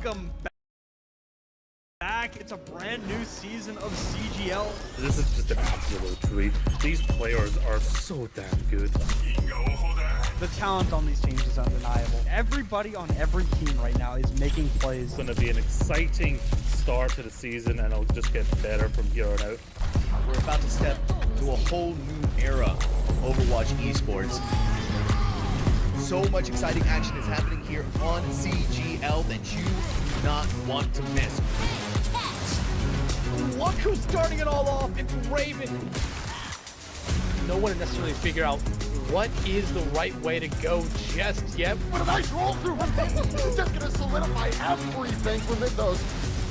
welcome back. It's a brand new season of CGL. This is just an absolute treat. These players are so damn good. The talent on these teams is undeniable. Everybody on every team right now is making plays. It's going to be an exciting start to the season, and it'll just get better from here on out. We're about to step to a whole new era of Overwatch esports. So much exciting action is happening here on CGL that you do not want to miss. Look who's starting it all off, it's Raven. No one necessarily figure out what is the right way to go just yet. What a nice roll through from Peyton. It's just gonna solidify everything within those.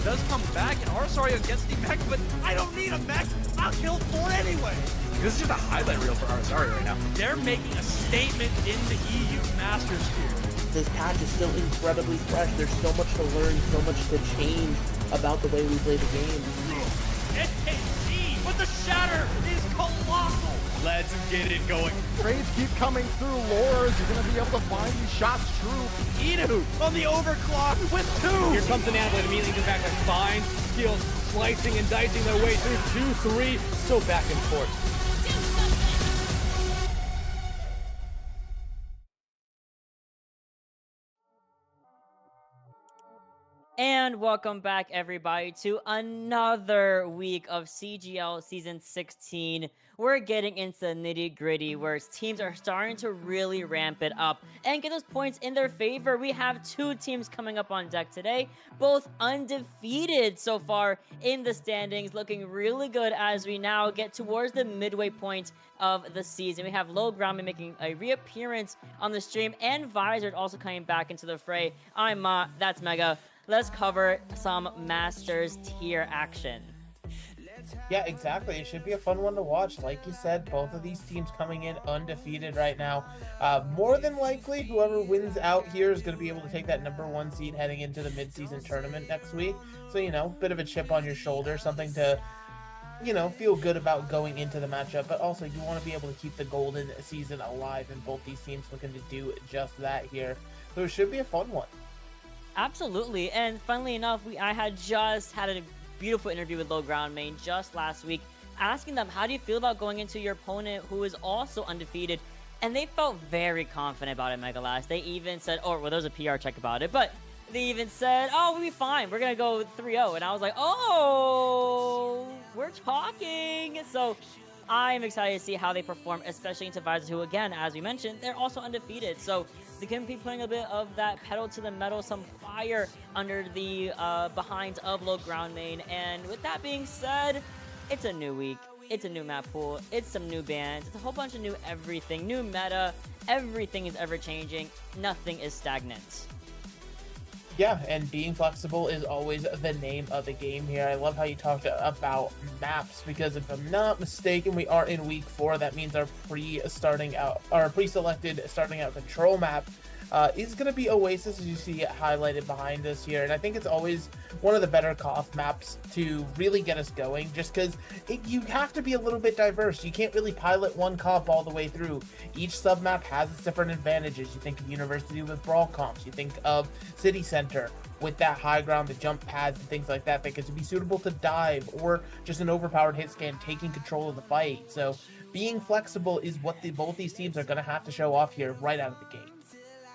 Does come back, and Arsario gets the mech, but I don't need a mech. I'll kill 4 anyway. This is just a highlight reel for Arsario right now. They're making a statement in the EU Masters here. This patch is still incredibly fresh. There's so much to learn, so much to change about the way we play the game. NKC with the shatter is colossal. Let's get it going. Trades keep coming through. Lores, you're gonna be able to find these shots true. Edu on the overclock with 2. Here comes an Anvil immediately goes back to fine skills, slicing and dicing their way through 2, 3, so back and forth. And welcome back, everybody, to another week of CGL Season 16. We're getting into the nitty-gritty, where teams are starting to really ramp it up and get those points in their favor. We have 2 teams coming up on deck today, both undefeated so far in the standings, looking really good as we now get towards the midway point of the season. We have Low Ground making a reappearance on the stream, and Visored also coming back into the fray. I'm Ma, that's Mega. Let's cover some Masters tier action. Yeah, exactly. It should be a fun one to watch. Like you said, both of these teams coming in undefeated right now. More than likely, whoever wins out here is going to be able to take that #1 seed heading into the mid-season tournament next week. So, you know, bit of a chip on your shoulder, something to, you know, feel good about going into the matchup. But also, you want to be able to keep the golden season alive, and both these teams looking to do just that here. So it should be a fun one. Absolutely, and funnily enough, I had just had a beautiful interview with Low Ground Main just last week, asking them, how do you feel about going into your opponent who is also undefeated? And they felt very confident about it, Megalast. They even said, oh, well, there's a PR check about it, but they even said, oh, we'll be fine. We're going to go 3-0. And I was like, oh, we're talking. So I'm excited to see how they perform, especially into Visored, who, again, as we mentioned, they're also undefeated. So they can be putting a bit of that pedal to the metal, some fire under the behinds of Low Ground Main. And with that being said, it's a new week. It's a new map pool. It's some new bands. It's a whole bunch of new everything, new meta. Everything is ever changing. Nothing is stagnant. Yeah, and being flexible is always the name of the game here. I love how you talked about maps, because if I'm not mistaken, we are in week 4. That means our pre-selected starting out control map is going to be Oasis, as you see it highlighted behind us here. And I think it's always one of the better KOF maps to really get us going, just because you have to be a little bit diverse. You can't really pilot one KOF all the way through. Each submap has its different advantages. You think of University with brawl comps. You think of City Center with that high ground, the jump pads and things like that that could be suitable to dive, or just an overpowered hit scan taking control of the fight. So being flexible is what both these teams are going to have to show off here right out of the gate.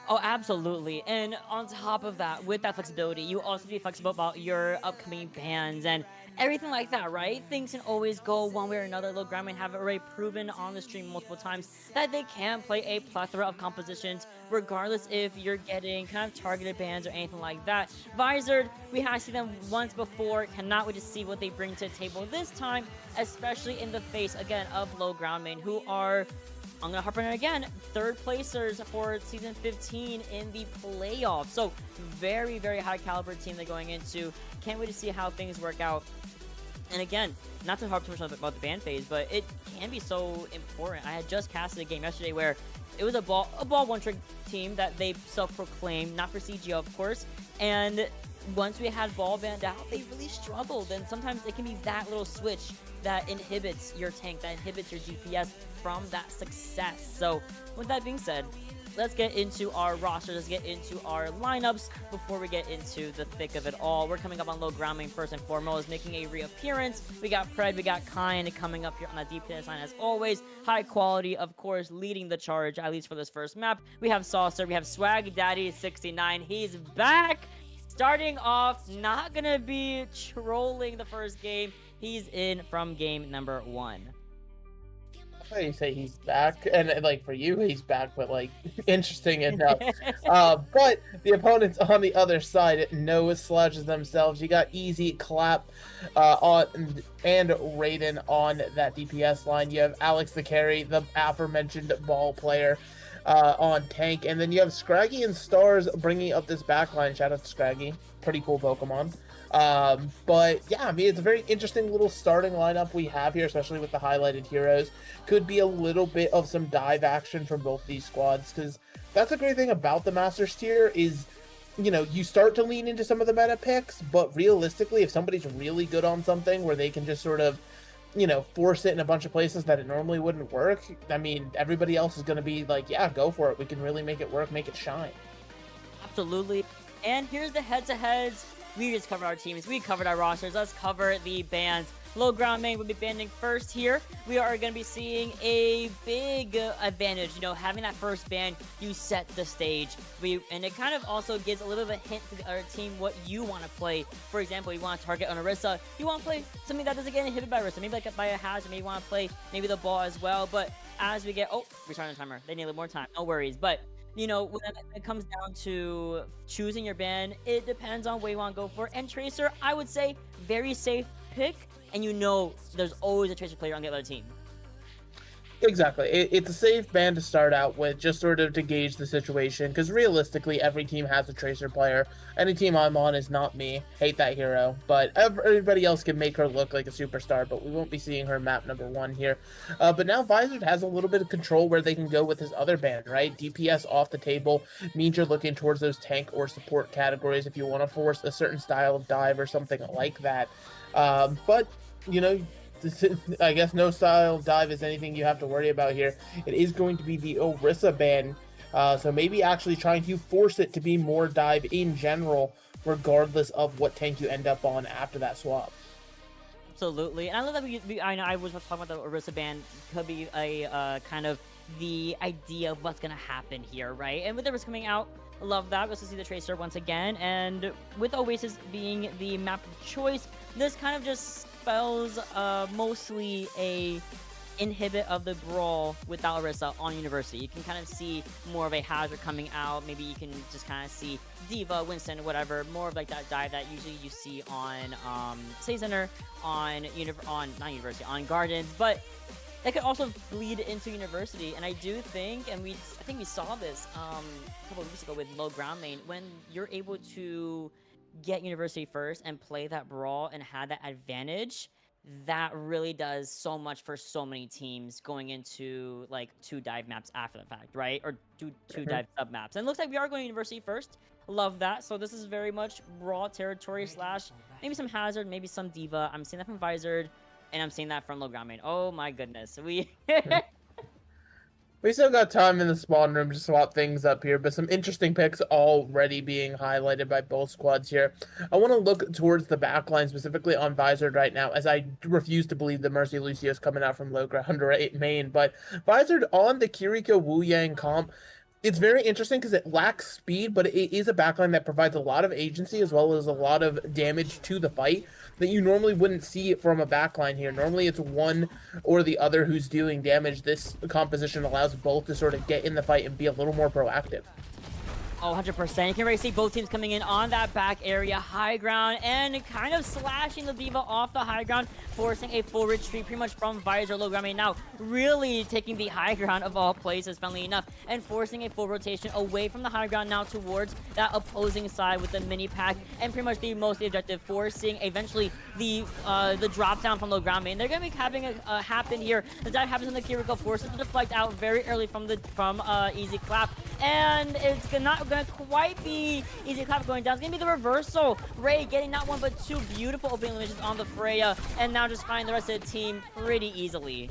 Oh, absolutely. And on top of that, with that flexibility, you also be flexible about your upcoming bans and everything like that, right? Things can always go one way or another. Low Ground Main have already proven on the stream multiple times that they can play a plethora of compositions, regardless if you're getting kind of targeted bans or anything like that. Visored, we have seen them once before. Cannot wait to see what they bring to the table this time, especially in the face, again, of Low Ground Main, who are, I'm going to harp on it again, 3rd placers for Season 15 in the playoffs. So very, very high caliber team they're going into. Can't wait to see how things work out. And again, not to harp too much about the ban phase, but it can be so important. I had just casted a game yesterday where it was a ball one-trick team that they self-proclaimed, not for CGO, of course. And once we had ball banned out, they really struggled. And sometimes it can be that little switch that inhibits your tank, that inhibits your DPS from that success. So with that being said, let's get into our roster. Let's get into our lineups before we get into the thick of it all. We're coming up on low ground main first and foremost, making a reappearance. We got Pred, we got Kine coming up here on that DPS line as always. High quality, of course, leading the charge, at least for this first map. We have Saucer, we have Swag Daddy 69. He's back! Starting off, not gonna be trolling the first game. He's in from game number 1. How you say he's back, and like for you he's back, but like interesting enough. But the opponents on the other side know sledges themselves. You got Easy, Clap on and Raiden on that DPS line. You have Alex the carry, the aforementioned ball player on tank, and then you have Scraggy and Stars bringing up this backline. Shout out to Scraggy, pretty cool Pokemon. But yeah, I mean, it's a very interesting little starting lineup we have here, especially with the highlighted heroes. Could be a little bit of some dive action from both these squads, because that's a great thing about the Masters tier is, you know, you start to lean into some of the meta picks, but realistically, if somebody's really good on something where they can just sort of, you know, force it in a bunch of places that it normally wouldn't work, I mean, everybody else is going to be like, yeah, go for it. We can really make it work, make it shine. Absolutely. And here's the head-to-heads. We just covered our teams. We covered our rosters. Let's cover the bans. Low ground main will be banning first here. We are going to be seeing a big advantage. You know, having that first ban, you set the stage. And it kind of also gives a little bit of a hint to the other team what you want to play. For example, you want to target on Orisa. You want to play something that doesn't get inhibited by Orisa. Maybe like by a hazard. Maybe you want to play maybe the ball as well. But as we get... Oh, restarting the timer. They needed more time. No worries. But... you know, when it comes down to choosing your ban, it depends on what you want to go for. And Tracer, I would say, very safe pick. And you know there's always a Tracer player on the other team. Exactly. It's a safe ban to start out with, just sort of to gauge the situation, because realistically, every team has a Tracer player. Any team I'm on is not me. Hate that hero. But everybody else can make her look like a superstar, but we won't be seeing her map number 1 here. But now Visored has a little bit of control where they can go with his other ban, right? DPS off the table means you're looking towards those tank or support categories if you want to force a certain style of dive or something like that. But, you know... I guess no style dive is anything you have to worry about here. It is going to be the Orisa ban, so maybe actually trying to force it to be more dive in general, regardless of what tank you end up on after that swap. Absolutely, and I love that I know I was talking about the Orisa ban could be a kind of the idea of what's gonna happen here, right? And with Orisa coming out, I love that. Let's see the Tracer once again, and with Oasis being the map of choice, this kind of just spells mostly a inhibit of the brawl without Orisa on University. You can kind of see more of a hazard coming out. Maybe you can just kind of see Diva, Winston, whatever, more of like that dive that usually you see on City Center, on Gardens, but that could also bleed into University. And I do think, and I think we saw this a couple of weeks ago with low ground main, when you're able to get University first and play that brawl and have that advantage, that really does so much for so many teams going into like 2 dive maps after the fact, right? Or two dive sub maps. And it looks like we are going to University first. Love that. So this is very much brawl territory slash maybe some hazard, maybe some diva. I'm seeing that from Visored, and I'm seeing that from low ground main. Oh my goodness. We still got time in the spawn room to swap things up here, but some interesting picks already being highlighted by both squads here. I want to look towards the backline, specifically on Visored right now, as I refuse to believe that Mercy Lucio is coming out from low ground main. But Visored on the Kiriko Wu Yang comp, it's very interesting because it lacks speed, but it is a backline that provides a lot of agency as well as a lot of damage to the fight that you normally wouldn't see from a backline here. Normally it's one or the other who's doing damage. This composition allows both to sort of get in the fight and be a little more proactive. Oh, 100%. You can already see both teams coming in on that back area, high ground, and kind of slashing the Diva off the high ground, forcing a full retreat pretty much from Visored low ground main. Now, really taking the high ground of all places, funnily enough, and forcing a full rotation away from the high ground now towards that opposing side with the mini pack, and pretty much the most objective, forcing eventually the drop down from low ground main. They're going to be having a happen here. The dive happens in the Kiriko, forces to deflect out very early from Easy Clap, and it's not going to quite be Easy Clap going down. It's going to be the reversal. Ray getting not one but 2 beautiful opening eliminations on the Freya, and now just finding the rest of the team pretty easily.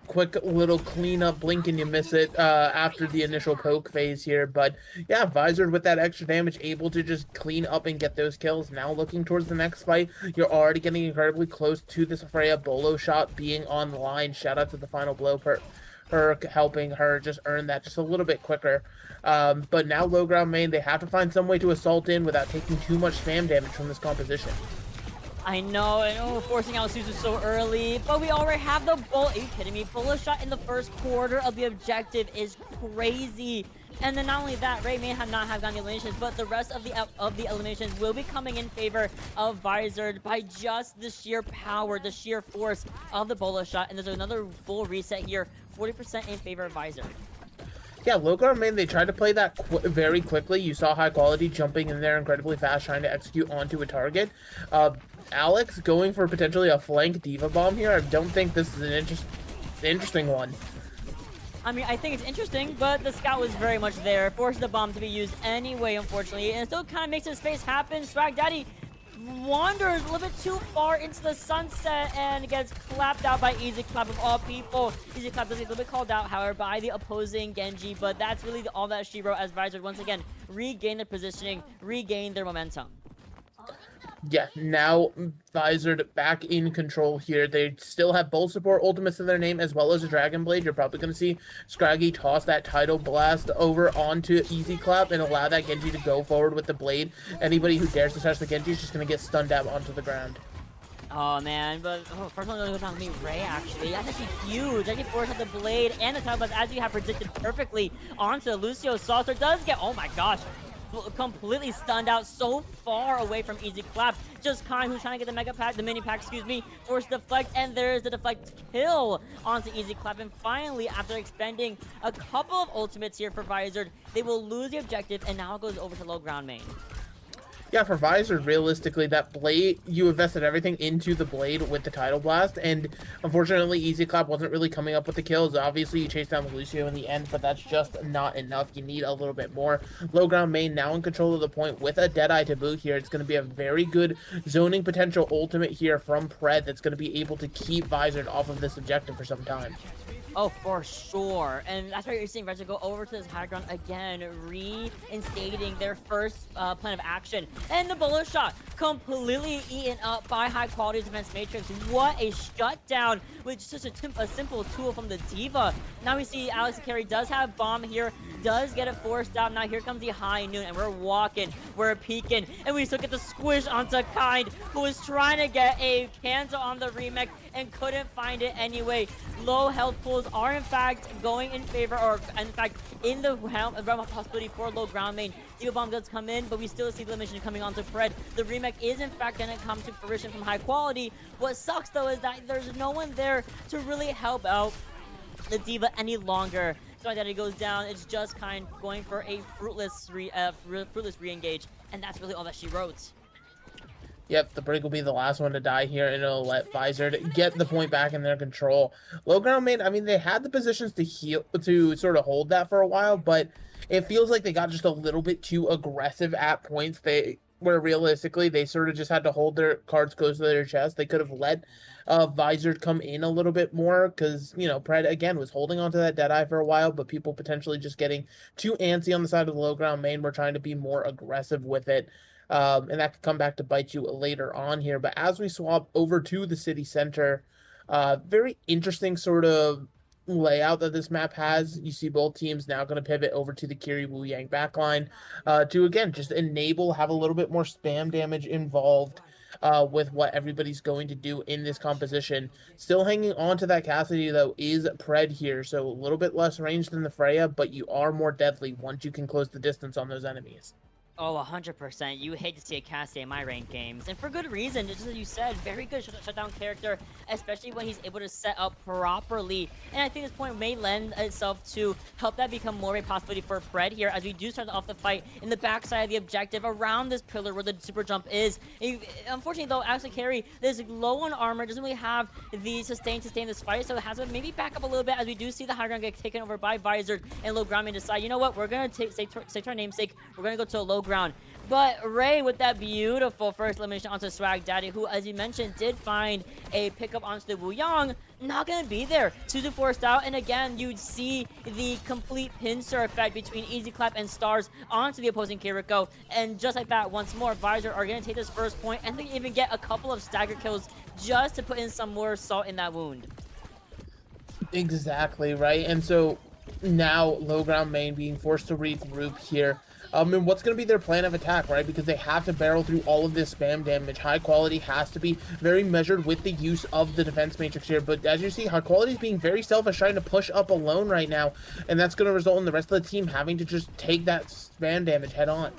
quick little cleanup, blink and you miss it after the initial poke phase here. But yeah, Visored with that extra damage, able to just clean up and get those kills. Now looking towards the next fight, you're already getting incredibly close to this Freya bolo shot being on the line. Shout out to the final blow per her helping her just earn that just a little bit quicker. But now low ground main, they have to find some way to assault in without taking too much spam damage from this composition. I know, and we're forcing out Suzu so early, but we already have the bull. Are you kidding me? Bullet shot in the first quarter of the objective is crazy. And then not only that, Ray may not have gotten the eliminations, but the rest of the eliminations will be coming in favor of Visored by just the sheer power, the sheer force of the bullet shot. And there's another full reset here, 40% in favor of Visored. Yeah, low ground main, they tried to play that very quickly. You saw high quality jumping in there incredibly fast, trying to execute onto a target. Alex going for potentially a flank diva bomb here. I don't think this is an interesting one. I mean, I think it's interesting, but the scout was very much there, forced the bomb to be used anyway, unfortunately, and it still kind of makes his space happen. Swag Daddy wanders a little bit too far into the sunset and gets clapped out by Easy Clap of all people. Easy Clap does get a little bit called out, however, by the opposing Genji, but that's really all that she wrote as Visored once again regain their positioning, regain their momentum. Yeah, now Visored back in control here. They still have both support ultimates in their name as well as a Dragon Blade. You're probably going to see Scraggy toss that Tidal Blast over onto Easy Clap and allow that Genji to go forward with the Blade. Anybody who dares to touch the Genji is just going to get stunned out onto the ground. Oh man, but first one goes on me, Ray actually. That's actually huge. Actually forced out the Blade and the Tidal Blast as you have predicted perfectly onto Lucio. Saucer does get, oh my gosh, completely stunned out so far away from Easy Clap. Just Kai, who's trying to get the mega pack, the mini pack, excuse me, forced deflect, and there's the deflect kill onto Easy Clap. And finally, after expending a couple of ultimates here for Visored, they will lose the objective, and now it goes over to low ground main. Yeah, for Visored, realistically, that Blade, you invested everything into the Blade with the Tidal Blast, and unfortunately, Easy Clap wasn't really coming up with the kills. Obviously, you chased down Lucio in the end, but that's just not enough. You need a little bit more. Low ground main now in control of the point with a Deadeye to boot here. It's going to be a very good zoning potential ultimate here from Pred that's going to be able to keep Visored off of this objective for some time. Oh, for sure. And that's why you're seeing Visored go over to this high ground again, reinstating their first plan of action. And the bullet shot completely eaten up by high quality defense matrix. What a shutdown with such a simple tool from the Diva. Now we see Alex Carey does have bomb here, does get it forced out. Now here comes the high noon, and we're walking, we're peeking, and we still get the squish onto Kind, who was trying to get a cancel on the remake and couldn't find it anyway. Low health pools are in fact going in favor, or in fact in the realm of possibility for low ground main. Diva bomb does come in, but we still see the elimination coming onto Pred. The remake is in fact going to come to fruition from high quality. What sucks though is that there's no one there to really help out the Diva any longer. So that it goes down, it's just kind of going for a fruitless re-engage, and that's really all that she wrote. Yep, the break will be the last one to die here, and it'll let Visored get the point back in their control. Low ground main, I mean, they had the positions to heal, to sort of hold that for a while, but it feels like they got just a little bit too aggressive at points. Where realistically, they sort of just had to hold their cards close to their chest. They could have let Visored come in a little bit more because, you know, Pred, again, was holding on to that Deadeye for a while, but people potentially just getting too antsy on the side of the low ground main were trying to be more aggressive with it. And that could come back to bite you later on here. But as we swap over to the city center, very interesting sort of layout that this map has. You see both teams now going to pivot over to the Kiri Wu Yang backline to, again, just have a little bit more spam damage involved with what everybody's going to do in this composition. Still hanging on to that Cassidy, though, is Pred here. So a little bit less range than the Freya, but you are more deadly once you can close the distance on those enemies. Oh, 100%. You hate to see a Cassidy in my ranked games. And for good reason, just as you said, very good shutdown character, especially when he's able to set up properly. And I think this point may lend itself to help that become more of a possibility for Pred here, as we do start off the fight in the backside of the objective around this pillar where the super jump is. Unfortunately, though, Alex Carey is low on armor, doesn't really have the sustain to stay in this fight, so it has to maybe back up a little bit as we do see the high ground get taken over by Visored, and low ground may decide, you know what, we're going to say to our namesake, we're going to go to a low ground. But Ray with that beautiful first elimination onto Swag Daddy, who, as you mentioned, did find a pickup onto the Wu Yang, not going to be there. Suzu forced out, and again, you'd see the complete pincer effect between Easy Clap and Stars onto the opposing Kiriko. And just like that, once more, Visored are going to take this first point, and they even get a couple of stagger kills just to put in some more salt in that wound. Exactly, right? And so now low ground main being forced to regroup here. And what's going to be their plan of attack, right? Because they have to barrel through all of this spam damage. High quality has to be very measured with the use of the defense matrix here. But as you see, high quality is being very selfish, trying to push up alone right now. And that's going to result in the rest of the team having to just take that spam damage head on.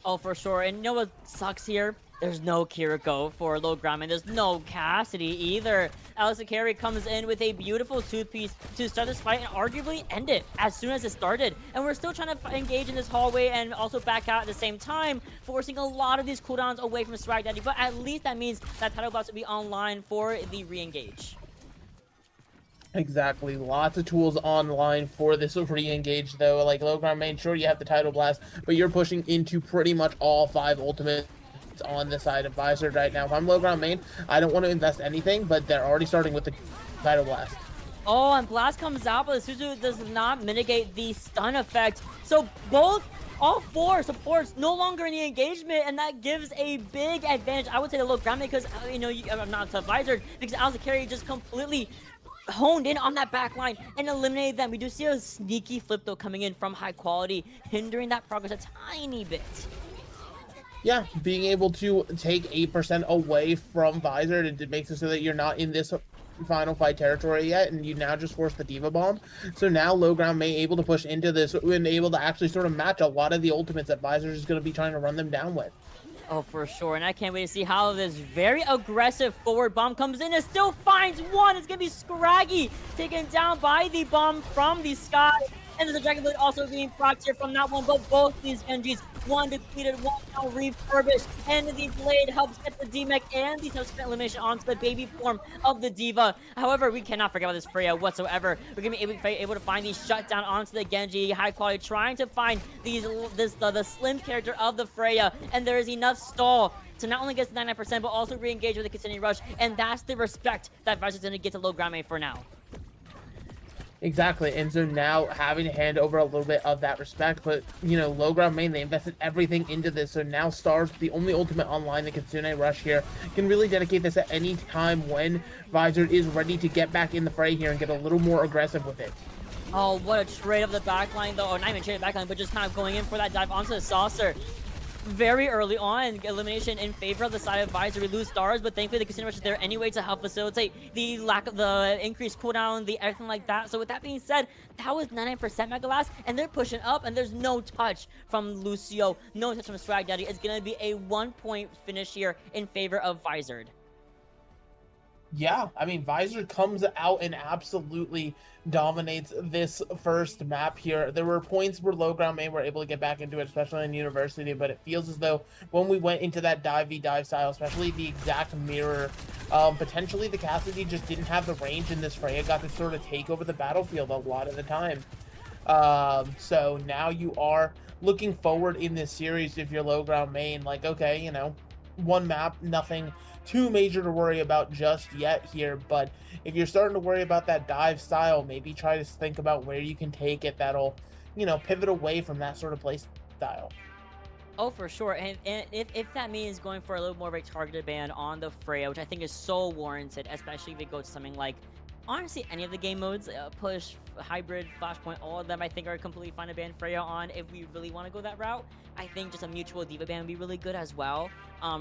Oh, for sure. And you know what sucks here? There's no Kiriko for low ground, and there's no Cassidy either. Alex Akari comes in with a beautiful toothpiece to start this fight and arguably end it as soon as it started. And we're still trying to engage in this hallway and also back out at the same time, forcing a lot of these cooldowns away from Swag Daddy. But at least that means that title box will be online for the re-engage. Exactly. Lots of tools online for this re-engage, though. Like low ground main, sure, you have the title blast, but you're pushing into pretty much all 5 ultimates on the side of Visored right now. If I'm low ground main, I don't want to invest anything, but they're already starting with the title blast. Oh, and blast comes out, but Suzu does not mitigate the stun effect. So all 4 supports no longer in the engagement, and that gives a big advantage, I would say, to low ground main, because I'm not to Visored, because Alex Akari just completely honed in on that back line and eliminated them. We do see a sneaky flip though coming in from high quality, hindering that progress a tiny bit. Yeah, being able to take 8% away from Visored, it makes it so that you're not in this final fight territory yet, and you now just force the Diva Bomb. So now low ground may able to push into this and able to actually sort of match a lot of the ultimates that Visored is going to be trying to run them down with. Oh, for sure. And I can't wait to see how this very aggressive forward bomb comes in and still finds one. It's going to be Scraggy taken down by the bomb from the sky. And there's a Dragon Blade also being procced here from that one. But both these Genjis, one depleted, one now refurbished. And the blade helps get the D-Mech and the subsequent elimination onto the baby form of the Diva. However, we cannot forget about this Freya whatsoever. We're going to be able to find the shutdown onto the Genji. High quality, trying to find the slim character of the Freya. And there is enough stall to not only get to 99%, but also re-engage with the continuing rush. And that's the respect that Visored's going to get to low ground main for now. Exactly, and so now having to hand over a little bit of that respect, but, low ground main, they invested everything into this, so now Stars, the only ultimate online that can Kitsune Rush here, can really dedicate this at any time when Visored is ready to get back in the fray here and get a little more aggressive with it. Oh, what a trade of the backline, though, or not even trade of the backline, but just kind of going in for that dive onto the saucer. Very early on, elimination in favor of the side of Visored. We lose Stars, but thankfully the Casino Rush is there anyway to help facilitate the increased cooldown, the everything like that. So with that being said, that was 99% Mega Blast, and they're pushing up, and there's no touch from Lucio, no touch from Swag Daddy. It's going to be a 1-point finish here in favor of Visored. Yeah, I mean, Visored comes out and absolutely dominates this first map here. There were points where low ground main were able to get back into it, especially in University, but it feels as though when we went into that dive v dive style, especially the exact mirror, potentially the Cassidy just didn't have the range in this Freya, got to sort of take over the battlefield a lot of the time. So now you are looking forward in this series if you're low ground main, like, okay, one map, nothing too major to worry about just yet here, but if you're starting to worry about that dive style, maybe try to think about where you can take it that'll, pivot away from that sort of play style. Oh, for sure. And if that means going for a little more of a targeted ban on the Freya, which I think is so warranted, especially if it goes to something like, honestly, any of the game modes, push, hybrid, flashpoint, all of them I think are completely fine to ban Freya on if we really want to go that route. I think just a mutual Diva ban would be really good as well.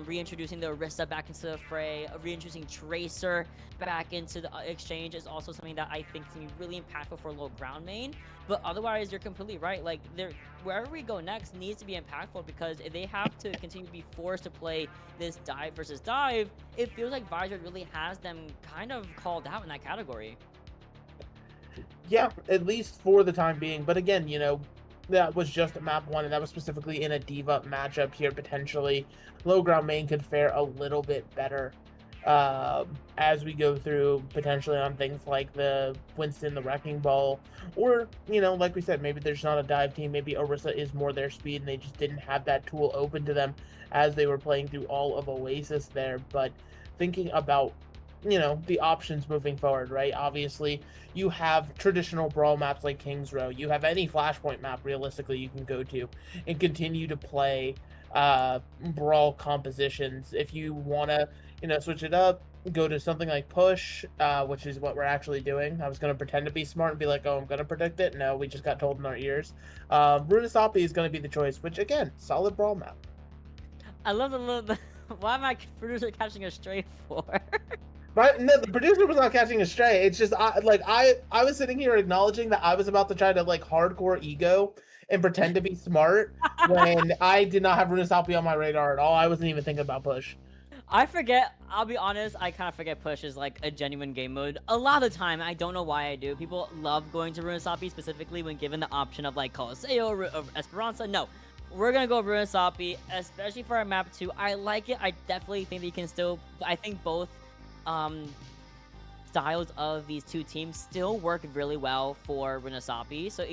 Reintroducing the Orisa back into the fray, reintroducing Tracer back into the exchange is also something that I think is going to be really impactful for low ground main. But otherwise, you're completely right. Like, wherever we go next needs to be impactful, because if they have to continue to be forced to play this dive versus dive, it feels like Visored really has them kind of called out in that category. Yeah, at least for the time being. But again, that was just map 1, and that was specifically in a Diva matchup here, potentially. Low ground main could fare a little bit better as we go through potentially on things like the Winston, the Wrecking Ball, or, you know, like we said, maybe there's not a dive team, maybe Orisa is more their speed and they just didn't have that tool open to them as they were playing through all of Oasis there. But thinking about, you know, the options moving forward, right? Obviously, you have traditional brawl maps like Kings Row. You have any Flashpoint map, realistically, you can go to and continue to play brawl compositions. If you want to, you know, switch it up, go to something like Push, which is what we're actually doing. I was going to pretend to be smart and be like, oh, I'm going to predict it. No, we just got told in our ears. Runasapi is going to be the choice, which, again, solid brawl map. I love the little... Why am I producer catching a stray for? But no, the producer was not catching a stray. It's just I was sitting here acknowledging that I was about to try to like hardcore ego and pretend to be smart when I did not have Runasapi on my radar at all. I wasn't even thinking about Push. I forget, I'll be honest, I kind of forget Push is like a genuine game mode. A lot of the time, I don't know why I do. People love going to Runasapi specifically when given the option of like Coliseo or Esperanza. No, we're gonna go Runasapi, especially for our map 2. I like it. I definitely think that you can still, I think both styles of these two teams still work really well for Runasapi. So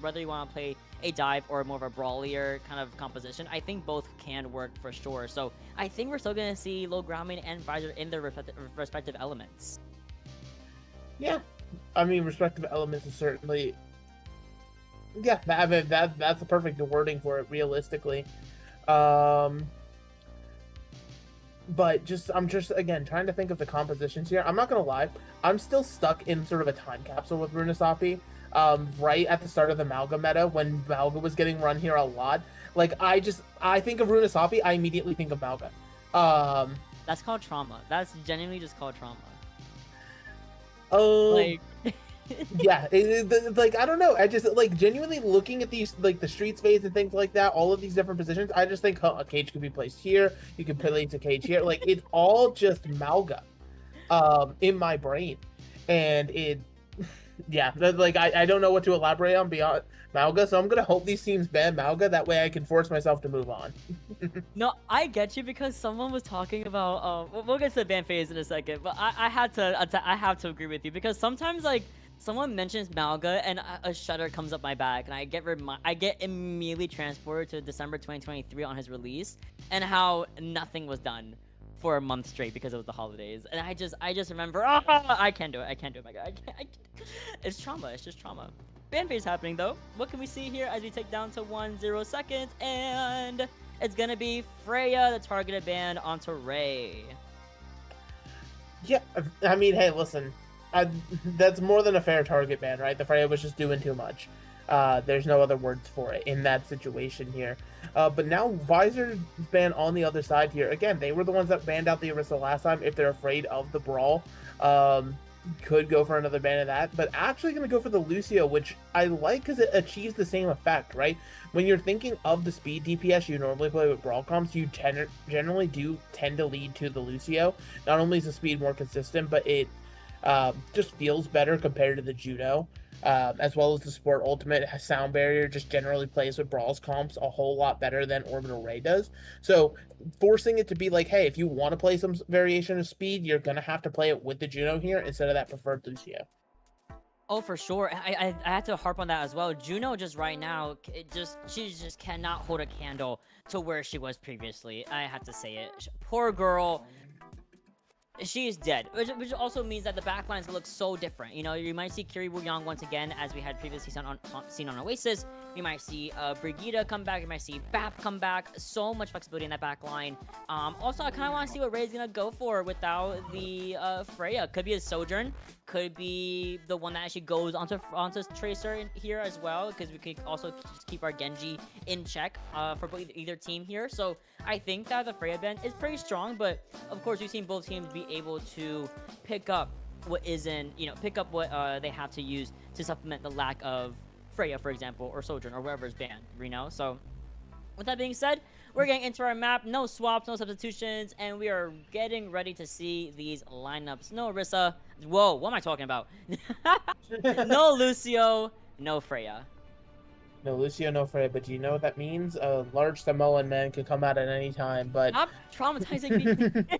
whether you want to play a dive or more of a brawlier kind of composition, I think both can work for sure. So I think we're still going to see Low Groundman and Visored in their respective elements. Yeah, I mean, respective elements is certainly... Yeah, I mean, that's the perfect wording for it, realistically. But I'm just, again, trying to think of the compositions here. I'm not going to lie. I'm still stuck in sort of a time capsule with Runasapi. Right at the start of the Malga meta, when Malga was getting run here a lot. Like, I think of Runasapi, I immediately think of Malga. That's called trauma. That's genuinely just called trauma. Like... Yeah, like, I don't know. I just, like, genuinely looking at these, like, the street space and things like that, all of these different positions, I just think, oh, a cage could be placed here, you could place a cage here. Like, it's all just Malga in my brain. And it, yeah, like, I don't know what to elaborate on beyond Malga, so I'm going to hope these teams ban Malga, that way I can force myself to move on. No, I get you, because someone was talking about, we'll get to the ban phase in a second, but I have to agree with you, because sometimes, like, someone mentions Malga and a shudder comes up my back, and I get immediately transported to December 2023 on his release, and how nothing was done for a month straight because it was the holidays. And I just remember, oh, I can't do it, my god, I can't. It's trauma, it's just trauma. Ban phase happening though. What can we see here as we take down to 1-0 seconds, and it's gonna be Freya, the targeted ban onto Ray. Yeah, I mean, hey, listen. That's more than a fair target ban, right? The Freya was just doing too much. There's no other words for it in that situation here. But now Visored ban on the other side here. Again, they were the ones that banned out the Orisa last time. If they're afraid of the brawl, could go for another ban of that. But actually going to go for the Lucio, which I like because it achieves the same effect, right? When you're thinking of the speed DPS you normally play with brawl comps, you generally do tend to lead to the Lucio. Not only is the speed more consistent, but it just feels better compared to the Juno, as well as the Sport Ultimate. Sound Barrier just generally plays with Brawl's comps a whole lot better than Orbital Ray does. So forcing it to be like, hey, if you want to play some variation of speed, you're going to have to play it with the Juno here instead of that preferred Lucio. Oh, for sure. I had to harp on that as well. Juno just right now, she just cannot hold a candle to where she was previously. I had to say it. Poor girl. She is dead, which also means that the backline is going to look so different. You know, you might see Kiri Woo-young once again, as we had previously seen on Oasis. You might see Brigitte come back. You might see Bap come back. So much flexibility in that backline. Also, I kind of want to see what Ray's going to go for without the Freya. Could be a Sojourn. Could be the one that actually goes onto Tracer in here as well, because we could also just keep our Genji in check for either team here. So I think that the Freya ban is pretty strong, but of course we've seen both teams be able to pick up what they have to use to supplement the lack of Freya, for example, or Sojourn, or wherever is banned, you know? So with that being said, we're getting into our map. No swaps, no substitutions, and we are getting ready to see these lineups. No Orisa. Whoa, what am I talking about? No Lucio, no Freya. No Lucio, no Freya, but do you know what that means? A large Samoan man can come out at any time, but... Stop traumatizing me.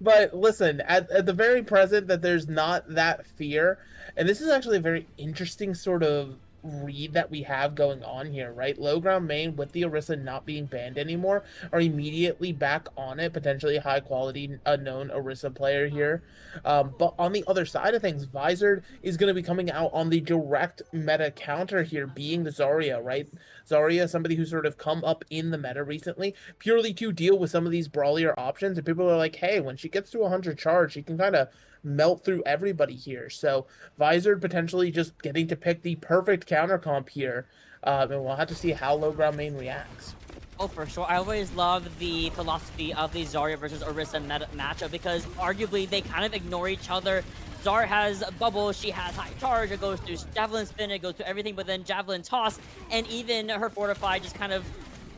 But listen, at the very present that there's not that fear, and this is actually a very interesting sort of read that we have going on here, right? Low ground main with the Orisa not being banned anymore are immediately back on it, potentially a high quality unknown Orisa player here. But on the other side of things, Visored is going to be coming out on the direct meta counter here, being the Zarya, right? Zarya, somebody who's sort of come up in the meta recently, purely to deal with some of these brawlier options, and people are like, hey, when she gets to 100 charge, she can kind of melt through everybody here. So Visored potentially just getting to pick the perfect counter comp here, and we'll have to see how low ground main reacts. Oh, for sure. I always love the philosophy of the Zarya versus Orisa matchup because arguably they kind of ignore each other. Zarya has a bubble, she has high charge, it goes through javelin spin, it goes through everything, but then javelin toss, and even her fortify just kind of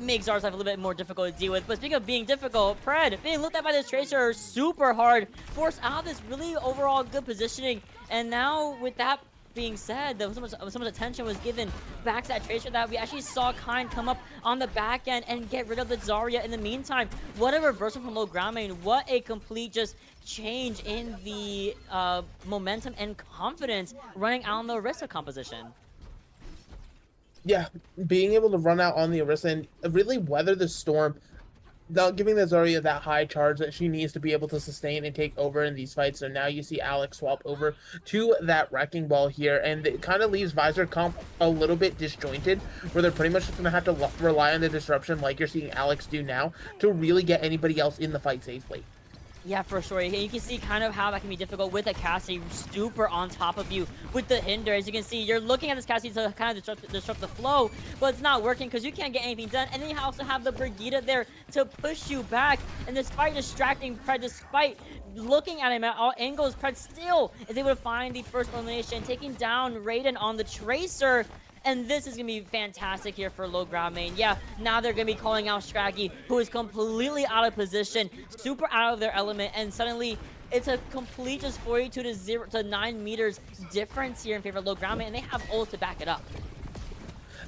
makes Zarya's life a little bit more difficult to deal with. But speaking of being difficult, Pred being looked at by this Tracer super hard, forced out of this really overall good positioning, and now with that being said, so much attention was given back to that Tracer that we actually saw Kind come up on the back end and get rid of the Zarya in the meantime. What a reversal from low ground main. What a complete just change in the momentum and confidence running out on the Orisa composition. Yeah, being able to run out on the Orisa and really weather the storm, giving the Zarya that high charge that she needs to be able to sustain and take over in these fights. So now you see Alex swap over to that Wrecking Ball here, and it kind of leaves Visored comp a little bit disjointed, where they're pretty much just going to have to rely on the disruption like you're seeing Alex do now to really get anybody else in the fight safely. Yeah, for sure. You can see kind of how that can be difficult with a Cassie super on top of you with the hinder. As you can see, you're looking at this Cassie to kind of disrupt the flow, but it's not working because you can't get anything done. And then you also have the Brigitte there to push you back. And despite distracting Pred, despite looking at him at all angles, Pred still is able to find the first elimination, taking down Raiden on the Tracer. And this is going to be fantastic here for low ground main. Yeah, now they're going to be calling out Scraggy, who is completely out of position, super out of their element, and suddenly it's a complete just 42 to 0 to 9 meters difference here in favor of low ground main, and they have ult to back it up.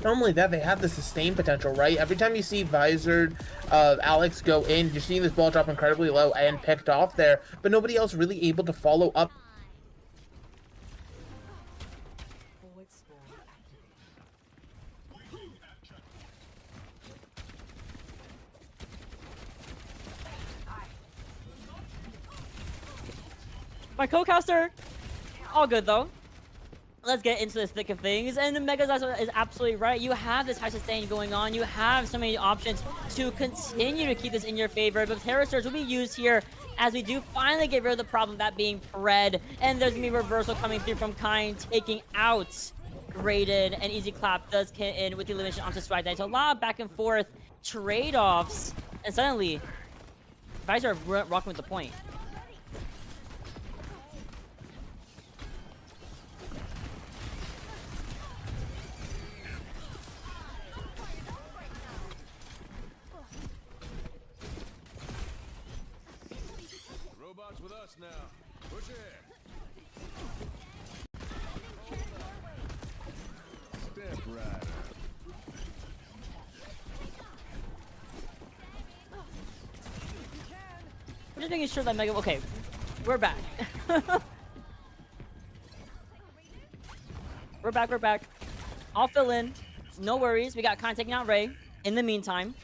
Not only that, they have the sustain potential, right? Every time you see Visored, Alex go in, you're seeing this ball drop incredibly low and picked off there, but nobody else really able to follow up. My co-caster, all good though. Let's get into the thick of things, and Megas is absolutely right. You have this high sustain going on. You have so many options to continue to keep this in your favor, but Terror Surge will be used here as we do finally get rid of the problem, that being Pred, and there's gonna be reversal coming through from Kind, taking out Raiden, and Easy Clap does hit in with the elimination onto Swag Knight. So a lot of back and forth trade-offs, and suddenly, Visored are rocking with the point. With us now. Push ahead. Step right up. We're just making sure that Mega... Okay, we're back. We're back. I'll fill in. No worries. We got Khan taking out Ray. In the meantime,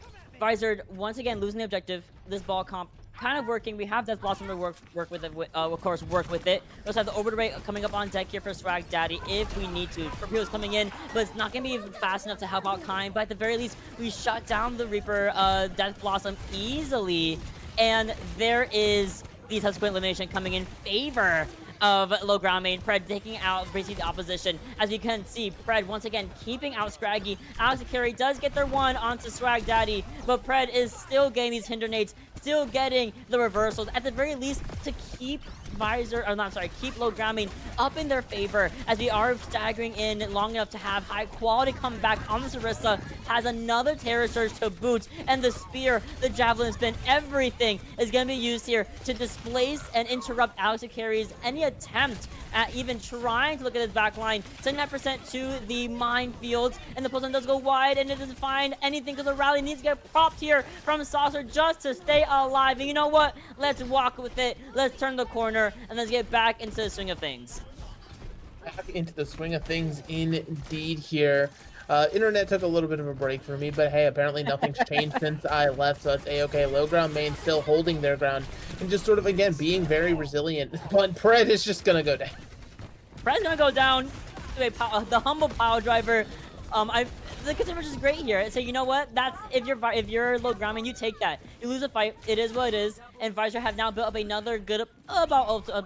Visored once again losing the objective. This ball comp kind of working. We have Death Blossom to work with it. Of course, work with it. We also have the Over Ray coming up on deck here for Swag Daddy if we need to. Torpedo's coming in, but it's not going to be fast enough to help out Kind. But at the very least, we shut down the Reaper Death Blossom easily. And there is the subsequent elimination coming in favor of low ground main. Pred taking out basically the opposition. As you can see, Pred once again keeping out Scraggy. Alex and Carry does get their one onto Swag Daddy, but Pred is still getting these hinder nades still getting the reversals, at the very least, to keep keep low grounding up in their favor, as we are staggering in long enough to have high quality comeback on the Sarissa. Has another Terror Surge to boot, and the spear, the javelin spin, everything is going to be used here to displace and interrupt Alex Carey's any attempt at even trying to look at his back line. 79% to the minefields, and the Pulsar does go wide, and it doesn't find anything because the rally needs to get propped here from Saucer just to stay alive. And you know what? Let's walk with it. Let's turn the corner, and let's get back into the swing of things. Back into the swing of things indeed here. Internet took a little bit of a break for me, but hey, apparently nothing's changed since I left, so it's a-okay. Low ground main still holding their ground and just sort of, again, being very resilient. But Pred is just going to go down. Pred's going to go down to the humble pile driver. The consideration is great here. So you know what? That's if you're low ground main, you take that. You lose a fight, it is what it is. And Visored have now built up another good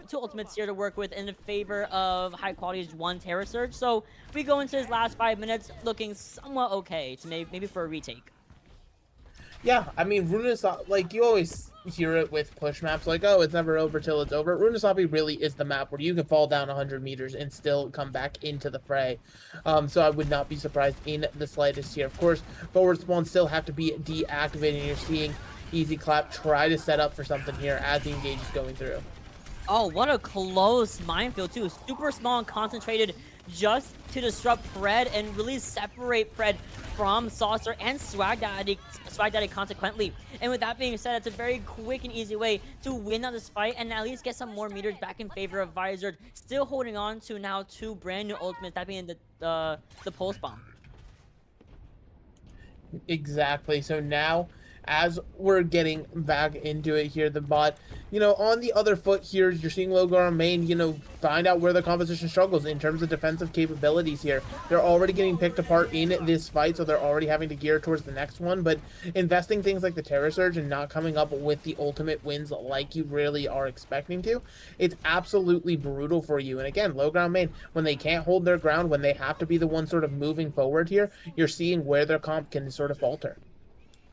two ultimates here to work with in favor of high quality 1 Terror Surge. So we go into his last 5 minutes looking somewhat okay to maybe for a retake. Yeah, I mean, Runesapi, like, you always hear it with push maps, like, oh, it's never over till it's over. Runesapi really is the map where you can fall down 100 meters and still come back into the fray. So I would not be surprised in the slightest here. Of course, forward spawn still have to be deactivated. You're seeing Easy Clap try to set up for something here as the engage is going through. Oh, what a close minefield, too. Super small and concentrated just to disrupt Pred and really separate Pred from Saucer and Swag Daddy consequently. And with that being said, it's a very quick and easy way to win on this fight and at least get some more meters back in favor of Visored, still holding on to now 2 brand new ultimates, that being the Pulse Bomb. Exactly. So now, as we're getting back into it here, the bot, you know, on the other foot here, you're seeing Logar main, you know, find out where the competition struggles in terms of defensive capabilities here. They're already getting picked apart in this fight, so they're already having to gear towards the next one, but investing things like the Terror Surge and not coming up with the ultimate wins like you really are expecting to, it's absolutely brutal for you. And again, low ground main, when they can't hold their ground, when they have to be the one sort of moving forward here, you're seeing where their comp can sort of falter.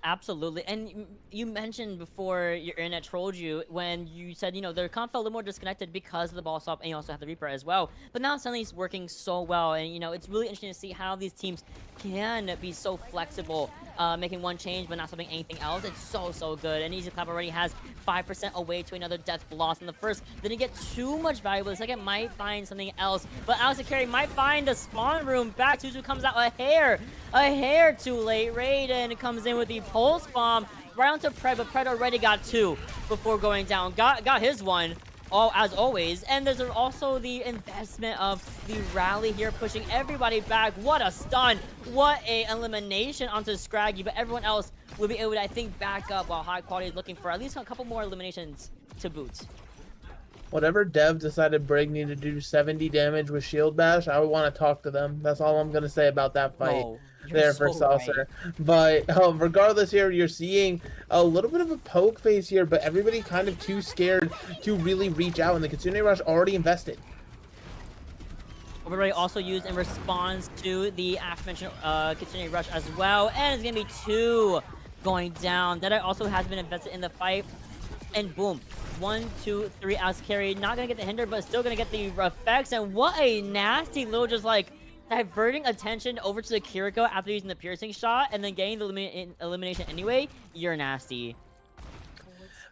Absolutely. And you mentioned before your internet trolled you when you said, you know, their comp felt a little more disconnected because of the ball stop, and you also have the Reaper as well. But now suddenly it's working so well, and, you know, it's really interesting to see how these teams can be so flexible, making one change but not stopping anything else. It's so good. And Easy Clap already has 5% away to another death loss in the first. Didn't get too much value, but the second might find something else. But Alex Carey might find a spawn room back. Suzu comes out a hair too late. Raiden comes in with the Pulse Bomb right onto Pred, but Pred already got 2 before going down. Got his one, as always. And there's also the investment of the rally here, pushing everybody back. What a stun. What a elimination onto Scraggy, but everyone else will be able to, I think, back up while High Quality is looking for at least a couple more eliminations to boot. Whatever dev decided Brig needed to do 70 damage with Shield Bash, I would want to talk to them. That's all I'm going to say about that fight there for Saucer. Right. But regardless here, you're seeing a little bit of a poke face here, but everybody kind of too scared to really reach out, and the Kitsune Rush already invested. Everybody also used in response to the aforementioned Kitsune Rush as well, and it's going to be 2 going down. Deadeye also has been invested in the fight, and boom. 1, 2, 3 Alex Carey. Not going to get the hinder, but still going to get the effects. And what a nasty little just like diverting attention over to the Kiriko after using the piercing shot and then getting the elimination anyway. You're nasty.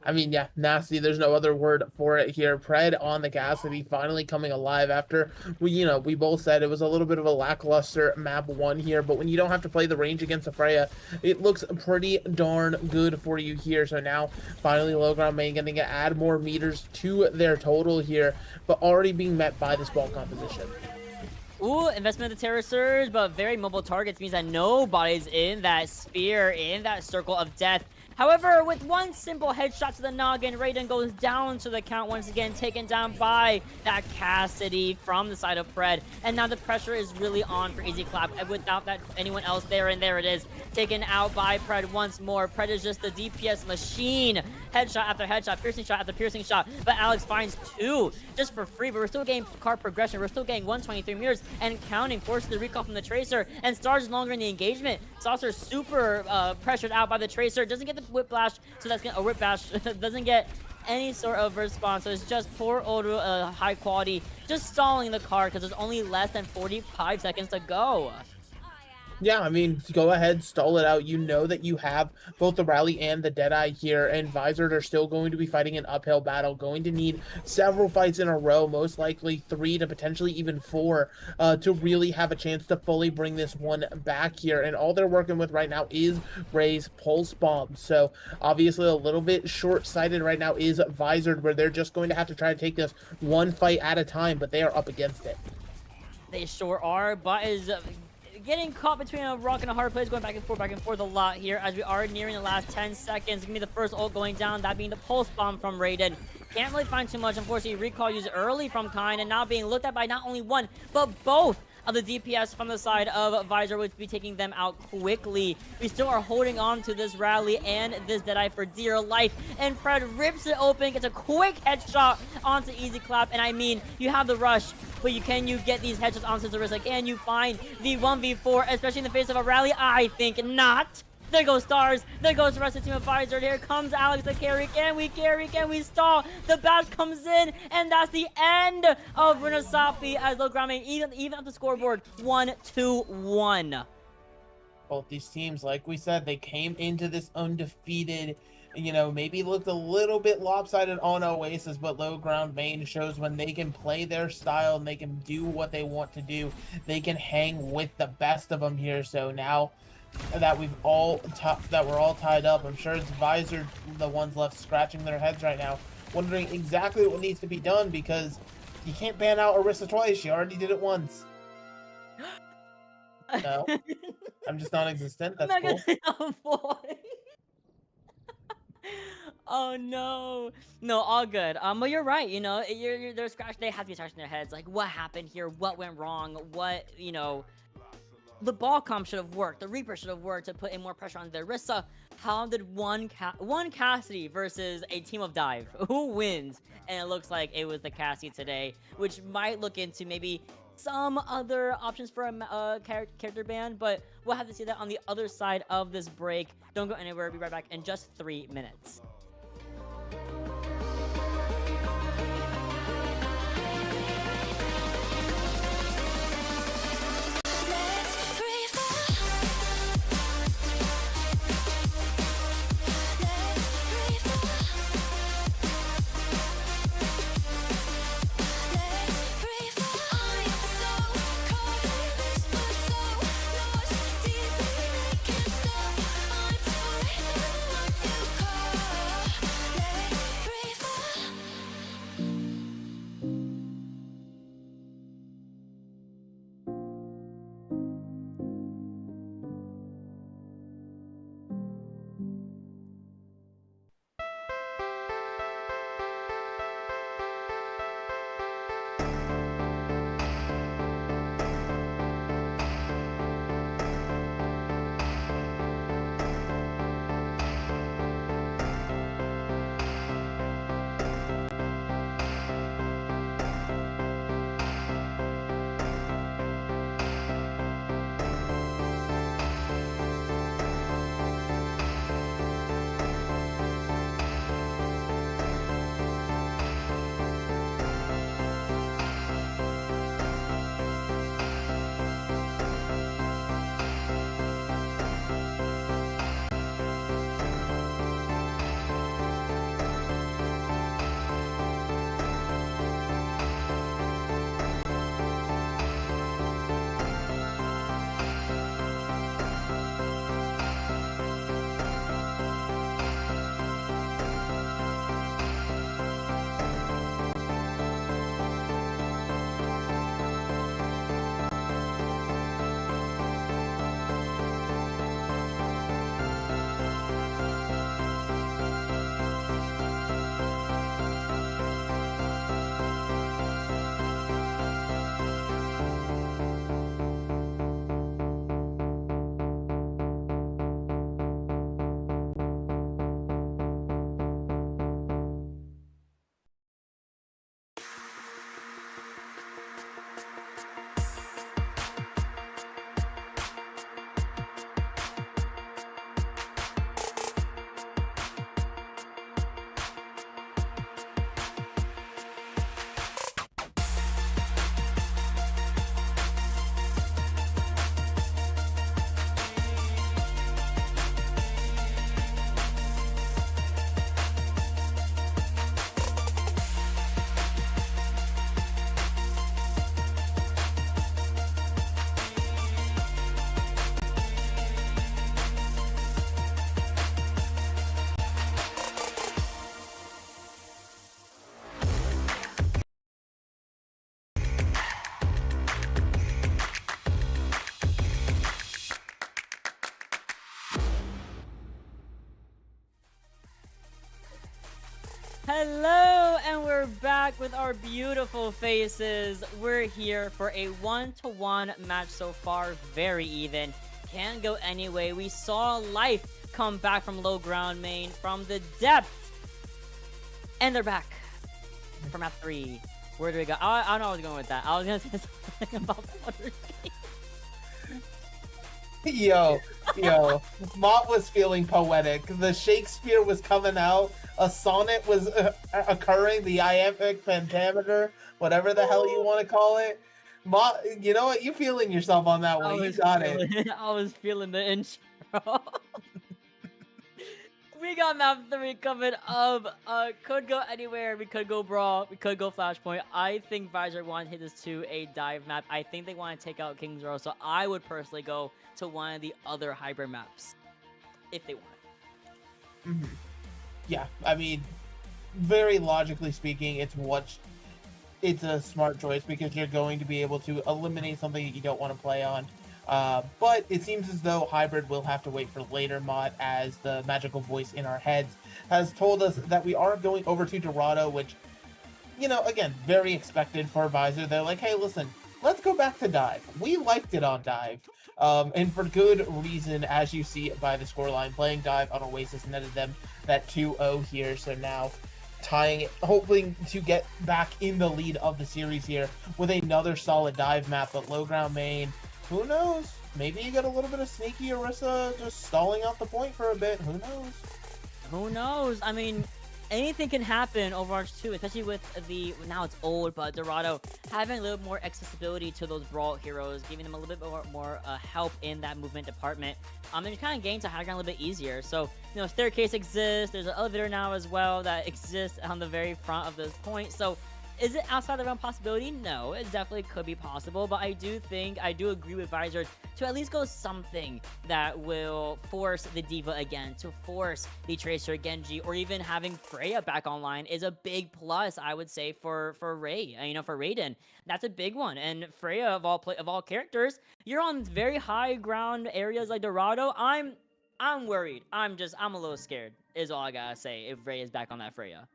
I mean, yeah, nasty. There's no other word for it here. Pred on the Cassidy finally coming alive after we both said it was a little bit of a lackluster map 1 here, but when you don't have to play the range against a Freya, it looks pretty darn good for you here. So now finally low ground main getting to add more meters to their total here, but already being met by this ball composition. Ooh, investment of the Terror Surge, but very mobile targets means that nobody's in that sphere, in that circle of death. However, with one simple headshot to the noggin, Raiden goes down to the count once again, taken down by that Cassidy from the side of Pred. And now the pressure is really on for Easy Clap. And without that anyone else there, and there it is, taken out by Pred once more. Pred is just the DPS machine headshot after headshot, piercing shot after piercing shot. But Alex finds 2 just for free. But we're still getting card progression. We're still getting 123 meters and counting. Forces the recall from the Tracer, and Stars is longer in the engagement. Saucer super pressured out by the Tracer. Doesn't get the whiplash, so that's gonna whiplash. Doesn't get any sort of response. So it's just poor Odo, high quality, just stalling the car because there's only less than 45 seconds to go. Yeah, I mean, go ahead, stall it out. You know that you have both the Rally and the Deadeye here, and Visored are still going to be fighting an uphill battle, going to need several fights in a row, most likely 3 to potentially even 4, to really have a chance to fully bring this one back here. And all they're working with right now is Ray's Pulse Bomb. So obviously a little bit short-sighted right now is Visored, where they're just going to have to try to take this one fight at a time, but they are up against it. They sure are. But is getting caught between a rock and a hard place, going back and forth a lot here as we are nearing the last 10 seconds. Gonna be the first ult going down, that being the Pulse Bomb from Raiden. Can't really find too much. Unfortunately, recall used early from Kind, and now being looked at by not only one, but both of the DPS from the side of Visor, would be taking them out quickly. We still are holding on to this Rally and this Deadeye for dear life, and Fred rips it open, gets a quick headshot onto Easy Clap, and I mean, you have the rush, but you get these headshots onto the wrist? Like, can you find the 1v4, especially in the face of a Rally? I think not. There goes Stars. There goes the rest of the team of Visored. Here comes Alex the carry. Can we carry? Can we stall? The bat comes in, and that's the end of Renasafi as Lograme even up the scoreboard 1-2-1. Both these teams, like we said, they came into this undefeated. You know, maybe looked a little bit lopsided on Oasis, but Low Ground Main shows when they can play their style and they can do what they want to do, they can hang with the best of them here. So now that we're all tied up, I'm sure it's Visored, the ones left scratching their heads right now, wondering exactly what needs to be done, because you can't ban out Orisa twice. She already did it once. No, I'm just non-existent. That's cool. Oh boy. Oh no, no, all good. But you're right. You know, they're scratching. They have to be scratching their heads. Like, what happened here? What went wrong? What, you know? The ball comp should have worked. The Reaper should have worked to put in more pressure on the Orisa. How did one Cassidy versus a team of Dive? Who wins? And it looks like it was the Cassidy today, which might look into maybe some other options for a character ban, but we'll have to see that on the other side of this break. Don't go anywhere. We'll be right back in just 3 minutes. Hello, and we're back with our beautiful faces. We're here for a 1-to-1 match so far, very even. Can't go any way. We saw life come back from low ground main from the depths. And they're back for map 3. Where do we go? I don't know where I was going with that. I was going to say something about the Yo, Mott was feeling poetic. The Shakespeare was coming out. A sonnet was occurring. The iambic pentameter, whatever the hell you want to call it. Mott, you know what? You feeling yourself on that one. You got it. I was feeling the intro. We got map 3 coming up. Could go anywhere. We could go Brawl. We could go Flashpoint. I think Visored want to hit this to a dive map. I think they want to take out King's Row. So I would personally go to one of the other hybrid maps if they want it. Mm-hmm. Yeah, I mean, very logically speaking, it's a smart choice because you're going to be able to eliminate something that you don't want to play on. But it seems as though Hybrid will have to wait for later mod, as the magical voice in our heads has told us that we are going over to Dorado, which, again, very expected for Visored. They're like, hey, listen, let's go back to Dive. We liked it on Dive. And for good reason, as you see by the scoreline. Playing Dive on Oasis netted them that 2-0 here, so now tying it, hoping to get back in the lead of the series here with another solid Dive map. But low ground main, who knows? Maybe you get a little bit of sneaky Orisa just stalling out the point for a bit. Who knows? Who knows? I mean, anything can happen Overwatch 2, especially with the, now it's old, but Dorado having a little more accessibility to those Brawl heroes, giving them a little bit more help in that movement department. And just kind of getting to high ground a little bit easier. So, staircase exists. There's an elevator now as well that exists on the very front of this point. So, is it outside the realm possibility? No, it definitely could be possible, but I do agree with Visored to at least go something that will force the Diva again, to force the Tracer Genji, or even having Freya back online is a big plus, I would say, for Ray, for Raiden. That's a big one. And Freya, of all characters, you're on very high ground areas like Dorado. I'm worried. I'm a little scared, is all I gotta say, if Ray is back on that Freya.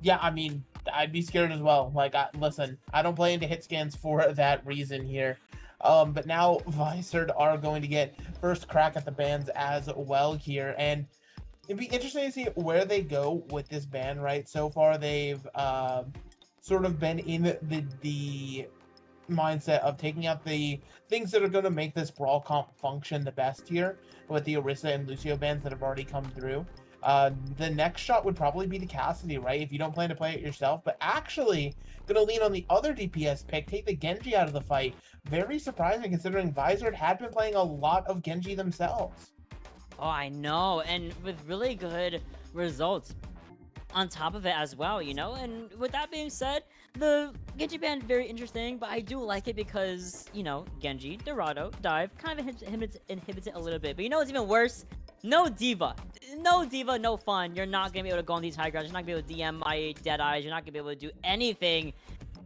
Yeah, I mean, I'd be scared as well. Like, listen, I don't play into hit scans for that reason here. But now Visored are going to get first crack at the bans as well here. And it'd be interesting to see where they go with this ban, right? So far, they've sort of been in the mindset of taking out the things that are going to make this Brawl comp function the best here with the Orisa and Lucio bans that have already come through. The next shot would probably be the Cassidy, right? If you don't plan to play it yourself, but actually gonna lean on the other DPS pick, take the Genji out of the fight. Very surprising considering Visored had been playing a lot of Genji themselves. Oh, I know, and with really good results on top of it as well, and with that being said, the Genji ban very interesting, but I do like it because, Genji, Dorado, Dive kind of inhibits it a little bit, but what's even worse? No Diva, no fun. You're not gonna be able to go on these high grounds. You're not gonna be able to DM my dead eyes. You're not gonna be able to do anything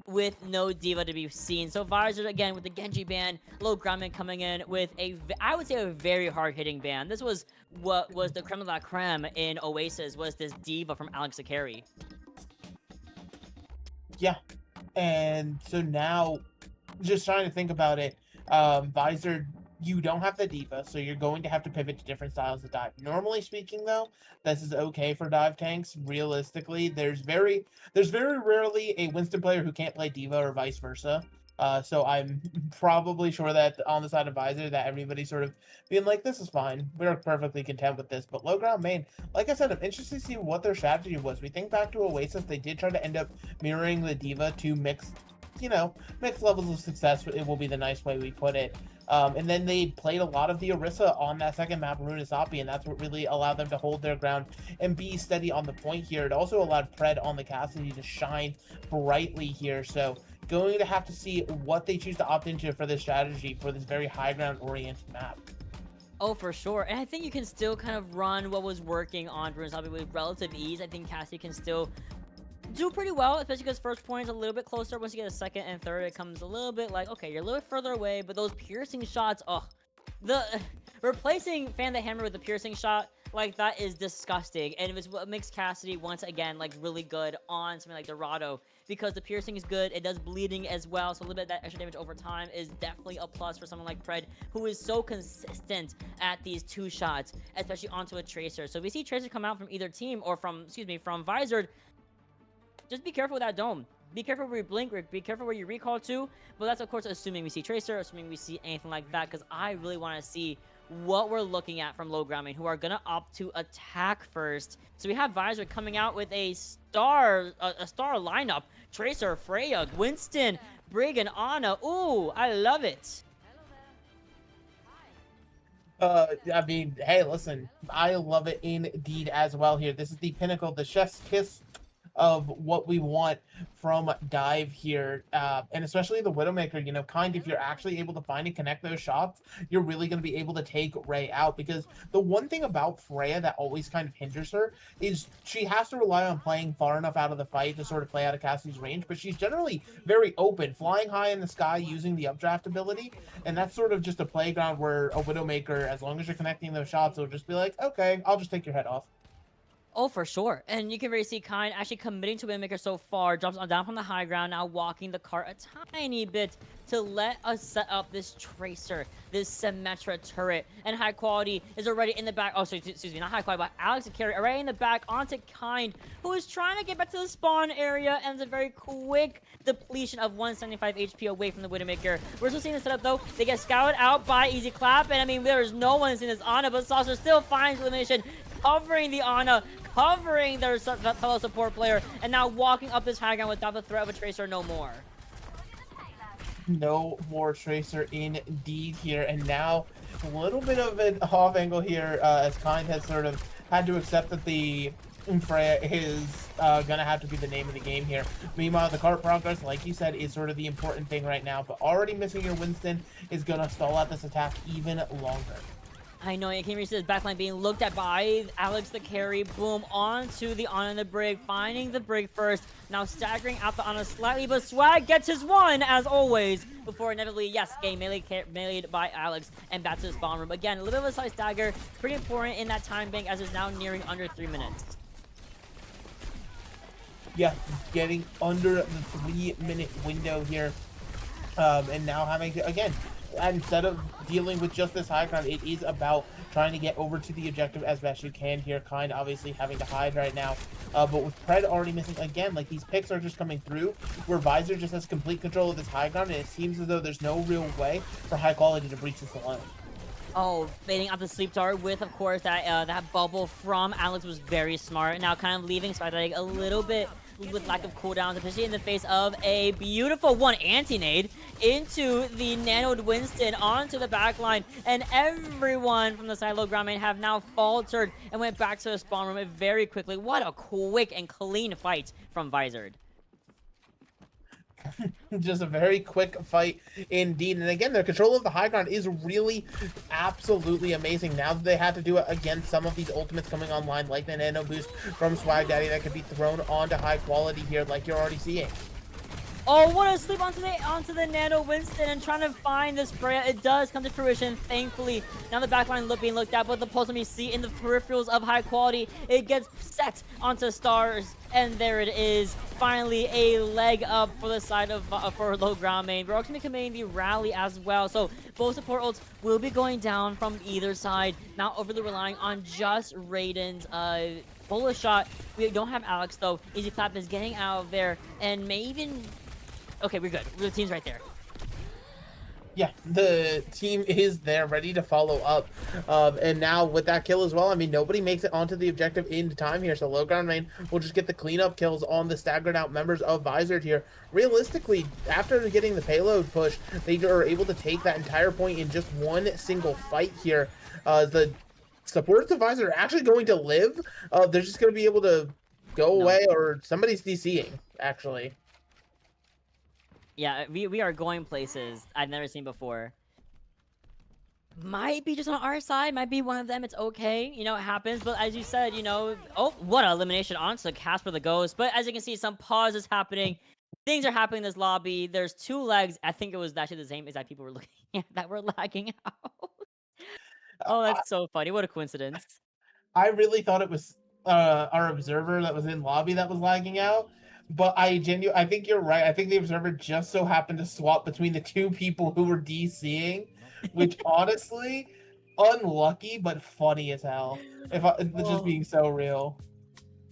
with no Diva to be seen. So Visored again with the Genji ban, low groundman coming in with I would say a very hard hitting ban. This was what was the creme de la creme in Oasis, was this Diva from Alex Zakari. Yeah, and so now, just trying to think about it, Visored, you don't have the Diva, so you're going to have to pivot to different styles of dive. Normally speaking, though, this is okay for dive tanks. Realistically, there's very rarely a Winston player who can't play Diva or vice versa. So I'm probably sure that on the side of Visored that everybody's sort of being like, this is fine. We're perfectly content with this. But low ground main, like I said, I'm interested to see what their strategy was. We think back to Oasis, they did try to end up mirroring the Diva to mixed levels of success. It will be the nice way we put it. And then they played a lot of the Orisa on that second map, Runasapi, and that's what really allowed them to hold their ground and be steady on the point here. It also allowed Pred on the Cassidy to shine brightly here, so going to have to see what they choose to opt into for this strategy for this very high ground oriented map. Oh, for sure. And I think you can still kind of run what was working on Runasapi with relative ease. I think Cassidy can still do pretty well, especially because first point is a little bit closer. Once you get a second and third, it comes a little bit like, okay, you're a little bit further away, but those piercing shots, replacing Fan the Hammer with the piercing shot like that is disgusting, and it was what makes Cassidy once again like really good on something like Dorado, because the piercing is good, it does bleeding as well, so a little bit of that extra damage over time is definitely a plus for someone like Pred, who is so consistent at these 2 shots, especially onto a Tracer. So if we see Tracer come out from either team, or from, excuse me, from Visored, just be careful with that dome. Be careful where you blink, be careful where you recall to, but that's of course assuming we see Tracer, assuming we see anything like that, because I really want to see what we're looking at from low ground main, who are gonna opt to attack first. So we have Visor coming out with a star lineup: Tracer, Freya, Winston, Brig, and Ana. Ooh, I love it. I mean, hey, listen, I love it indeed as well here. This is the pinnacle, the chef's kiss of what we want from Dive here, and especially the Widowmaker. You know, if you're actually able to find and connect those shots, you're really going to be able to take Ray out, because the one thing about Freya that always kind of hinders her is she has to rely on playing far enough out of the fight to sort of play out of Cassie's range, but she's generally very open, flying high in the sky using the updraft ability, and that's sort of just a playground where a Widowmaker, as long as you're connecting those shots, will just be like, okay, I'll just take your head off. Oh, for sure. And you can really see Kind actually committing to Windmaker so far. Drops on down from the high ground, now walking the cart a tiny bit to let us set up this Tracer, this Symmetra turret. And High Quality is already in the back. Oh, sorry, excuse me, not High Quality, but Alex the carry already in the back onto Kind, who is trying to get back to the spawn area, and it's a very quick depletion of 175 HP away from the Widowmaker. We're still seeing the setup though. They get scouted out by Easy Clap, and I mean, there's no one in this Ana, but Saucer still finds elimination, covering the Ana, covering their fellow support player, and now walking up this high ground without the threat of a Tracer no more. No more Tracer indeed here, and now a little bit of an off angle here, as Kind has sort of had to accept that the Freya is gonna have to be the name of the game here. Meanwhile, the cart progress, like you said, is sort of the important thing right now, but already missing your Winston is gonna stall out this attack even longer. I know, you can reach this backline being looked at by Alex the carry. Boom, onto the Ana and the Brig, finding the Brig first. Now staggering out the Ana slightly, but Swag gets his one, as always, before inevitably, yes, getting meleeed by Alex, and back to the spawn room. Again, a little bit of a side stagger, pretty important in that time bank, as it's now nearing under 3 minutes. Yeah, getting under the 3-minute window here, and now having to, again, instead of dealing with just this high ground, it is about trying to get over to the objective as best you can here. Kind obviously having to hide right now, but with Pred already missing again, like these picks are just coming through where Visor just has complete control of this high ground, and it seems as though there's no real way for High Quality to breach this alone. Oh, baiting out the sleep dart with, of course, that bubble from Alex was very smart. Now kind of leaving Spider a little bit with lack of cooldown, especially in the face of a beautiful one anti-nade into the nanoed Winston onto the backline, and everyone from the side low ground main have now faltered and went back to the spawn room very quickly. What a quick and clean fight from Visored. Just a very quick fight indeed. And again, their control of the high ground is really absolutely amazing. Now that they have to do it against some of these ultimates coming online, like the nano boost from Swag Daddy that could be thrown onto High Quality here, like you're already seeing. Oh, what a sleep onto the nano Winston, and trying to find this Freya. It does come to fruition, thankfully. Now the backline being looked at, but the pulse we see in the peripherals of High Quality, it gets set onto Stars, and there it is. Finally, a leg up for the side of for low ground main. We're also going to be committing the rally as well, so both support ults will be going down from either side. Not overly relying on just Raiden's bullet shot. We don't have Alex though. Easy Clap is getting out of there, and may even. Okay, we're good. The team's right there. Yeah, the team is there, ready to follow up. And now with that kill as well, I mean, nobody makes it onto the objective in time here, so low ground main will just get the cleanup kills on the staggered out members of Visored here. Realistically, after getting the payload push, they are able to take that entire point in just one single fight here. The supporters of Visored are actually going to live. They're just going to be able to go away, or somebody's DCing, actually. Yeah, we are going places I've never seen before. Might be just on our side, might be one of them. It's okay, you know, it happens. But as you said, you know, oh, what an elimination onto Casper the Ghost. But as you can see, some pause is happening. Things are happening in this lobby. There's 2 legs. I think it was actually the same as that people were looking at that were lagging out. Oh, that's so funny. What a coincidence. I really thought it was our observer that was in lobby that was lagging out. But I think you're right. I think the observer just so happened to swap between the two people who were DCing, which honestly, unlucky but funny as hell. It's just being so real.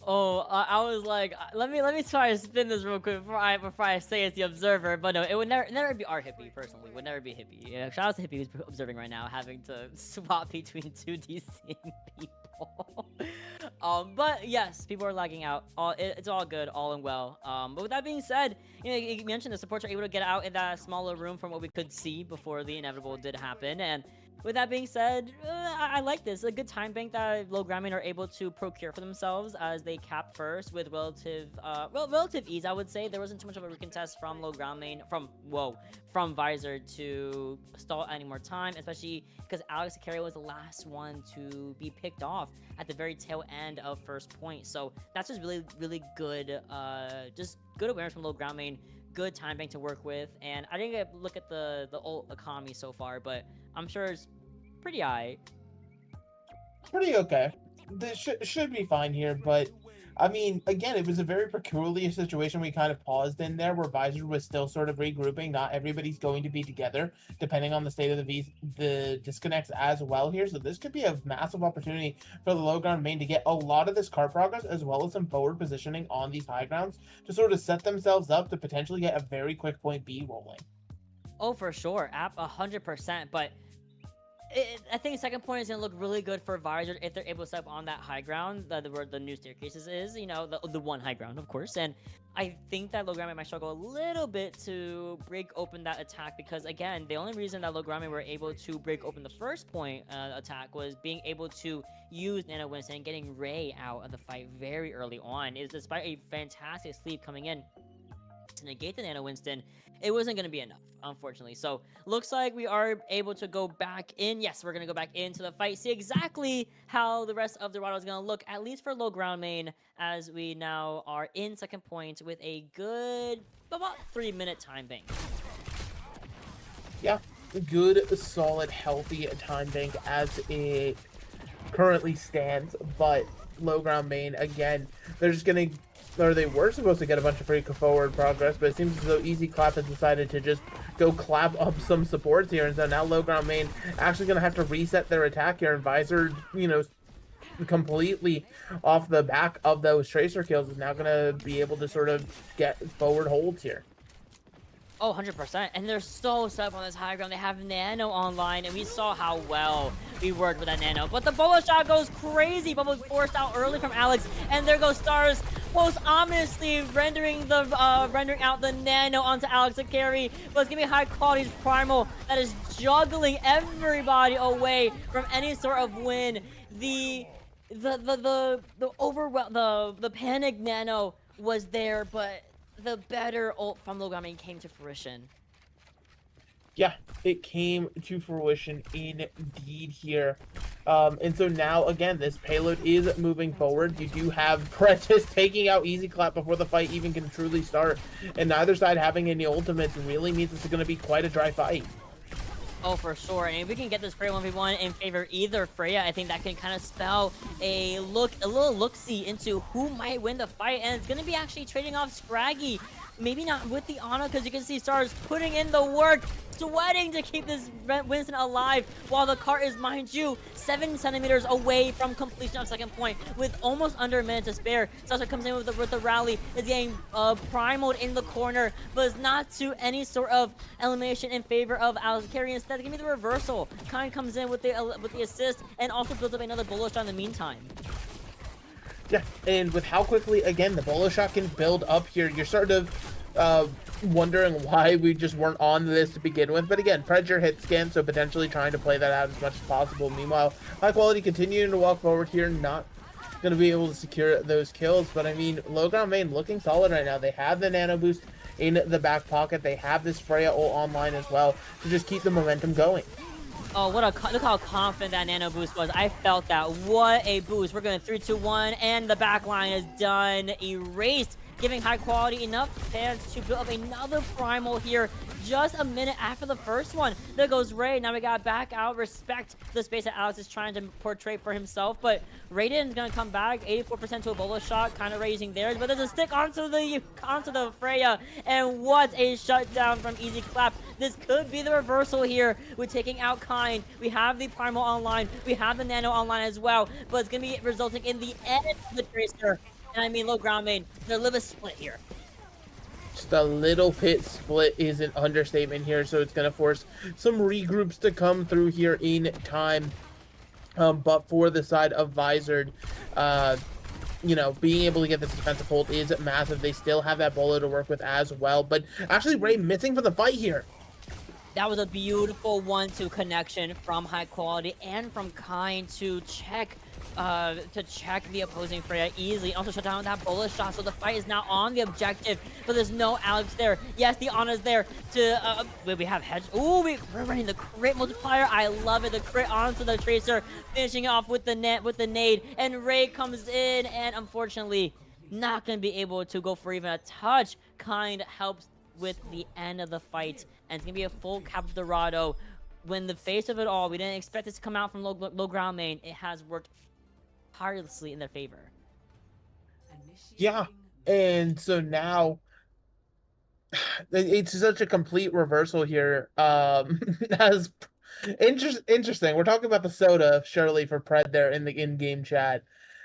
Oh, I was like, let me try to spin this real quick before I say it's the observer. But no, it would never be our hippie personally. It would never be hippie. Yeah, shout out to hippie who's observing right now, having to swap between two DCing people. But yes, people are lagging out. It's all good, all in well. But with that being said, you mentioned the supports are able to get out in that smaller room from what we could see before the inevitable did happen. And with that being said, I like this. A good time bank that Low Ground Main are able to procure for themselves as they cap first with relative ease, I would say. There wasn't too much of a recontest from Low Ground Main, from Visored to stall any more time, especially because Alex Akari was the last one to be picked off at the very tail end of first point. So that's just really, really good, just good awareness from Low Ground Main. Good time bank to work with, and I didn't get a look at the ult economy so far, but I'm sure it's pretty aight. Pretty okay. This should be fine here, but I mean, again, it was a very peculiar situation we kind of paused in there, where Visored was still sort of regrouping. Not everybody's going to be together, depending on the state of the disconnects as well here. So this could be a massive opportunity for the Low Ground Main to get a lot of this card progress, as well as some forward positioning on these high grounds to sort of set themselves up to potentially get a very quick point B rolling. Oh, for sure, 100%. But I think second point is going to look really good for Visored if they're able to step on that high ground, where the new staircases is, the one high ground, of course. And I think that Low Ground Main might struggle a little bit to break open that attack because, again, the only reason that Low Ground Main were able to break open the first point attack was being able to use Nano Winston and getting Ray out of the fight very early on. Is despite a fantastic sleep coming in to negate the Nano Winston, it wasn't going to be enough, unfortunately. So looks like we are able to go back in. Yes, we're going to go back into the fight, see exactly how the rest of the battle is going to look, at least for Low Ground Main, as we now are in second point with a good about 3-minute time bank. Yeah, good, solid, healthy time bank as it currently stands, but Low Ground Main, again, they're just going to, or they were supposed to get a bunch of free forward progress, but it seems as though Easy Clap has decided to just go clap up some supports here, and so now Low Ground Main actually going to have to reset their attack here, and Visored, completely off the back of those Tracer kills, is now going to be able to sort of get forward holds here. Oh, 100%. And they're so set up on this high ground. They have Nano online, and we saw how well we worked with that Nano. But the Bubble Shot goes crazy. Bubble forced out early from Alex, and there goes Stars, most ominously rendering out the Nano onto Alex Akari. But it's gonna be high quality Primal that is juggling everybody away from any sort of win. The panic Nano was there, but the better ult from Low Ground Main came to fruition. Yeah, it came to fruition indeed here. And so now, again, this payload is moving forward. You do have Prentice taking out Easy Clap before the fight even can truly start. And neither side having any ultimates really means this is going to be quite a dry fight. Oh, for sure. And if we can get this Freya 1v1 in favor either Freya, I think that can kind of spell a little look-see into who might win the fight. And it's going to be actually trading off Scraggy. Maybe not with the Ana, because you can see Stars putting in the work, sweating to keep this Winston alive, while the cart is, mind you, 7 centimeters away from completion of second point, with almost under a minute to spare. Stars comes in with the rally, is getting primaled in the corner, but is not to any sort of elimination in favor of Alex Akari. Instead, give me the reversal. Kind comes in with the assist, and also builds up another bullet shot in the meantime. Yeah, and with how quickly, again, the bolo shot can build up here, you're sort of wondering why we just weren't on this to begin with. But again, Predator hit scan, so potentially trying to play that out as much as possible. Meanwhile, high quality continuing to walk forward here, not going to be able to secure those kills. But I mean, Low Ground Main looking solid right now. They have the nano boost in the back pocket. They have this Freya ult online as well to just keep the momentum going. Oh, look how confident that nano boost was. I felt that. What a boost. We're going 3, 2, 1, and the back line is done. Erased, giving high quality enough chance to build up another primal here just a minute after the first one. There goes Ray. Now we got back out. Respect the space that Alex is trying to portray for himself, but Raiden's gonna come back. 84% to a bolo shot, kind of raising theirs, but there's a stick onto the Freya, and what a shutdown from Easy Clap. This could be the reversal here with taking out Kind. We have the primal online, we have the nano online as well, but it's gonna be resulting in the end of the Tracer. And I mean, low ground main, they're a little split here. Just a little bit split is an understatement here, so it's going to force some regroups to come through here in time. But for the side of Visored, you know, being able to get this defensive hold is massive. They still have that bolo to work with as well, but actually Ray missing from the fight here. That was a beautiful 1-2 connection from high quality and from Kind to check the opposing Freya easily. Also shut down that bullet shot, so the fight is now on the objective, but there's no Alex there. Yes, the Ana's there to we have Hedge. Ooh, we're running the crit multiplier. I love it. The crit onto the Tracer, finishing it off with the nade, and Ray comes in, and unfortunately not gonna be able to go for even a touch. Kind helps with the end of the fight, and it's gonna be a full Cap Dorado. When the face of it all, we didn't expect this to come out from low ground main. It has worked tirelessly in their favor. Yeah, and so now it's such a complete reversal here. As interesting, we're talking about the soda, surely, for Pred there in the in-game chat,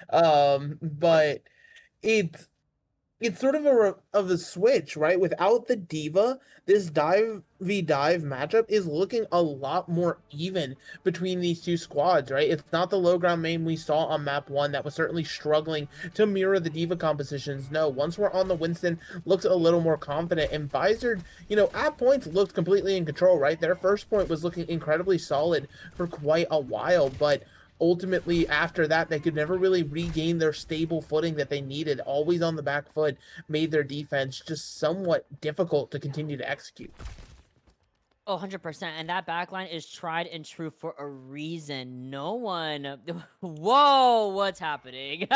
but it's sort of a switch, right? Without the diva, this dive v dive matchup is looking a lot more even between these two squads, right? It's not the low ground main we saw on map 1 that was certainly struggling to mirror the diva compositions. No, once we're on the Winston, looks a little more confident, and Visored, you know, at points looked completely in control, right? Their first point was looking incredibly solid for quite a while, but ultimately after that they could never really regain their stable footing that they needed. Always on the back foot made their defense just somewhat difficult to continue to execute. Oh, 100%. And that backline is tried and true for a reason. No one... Whoa, what's happening?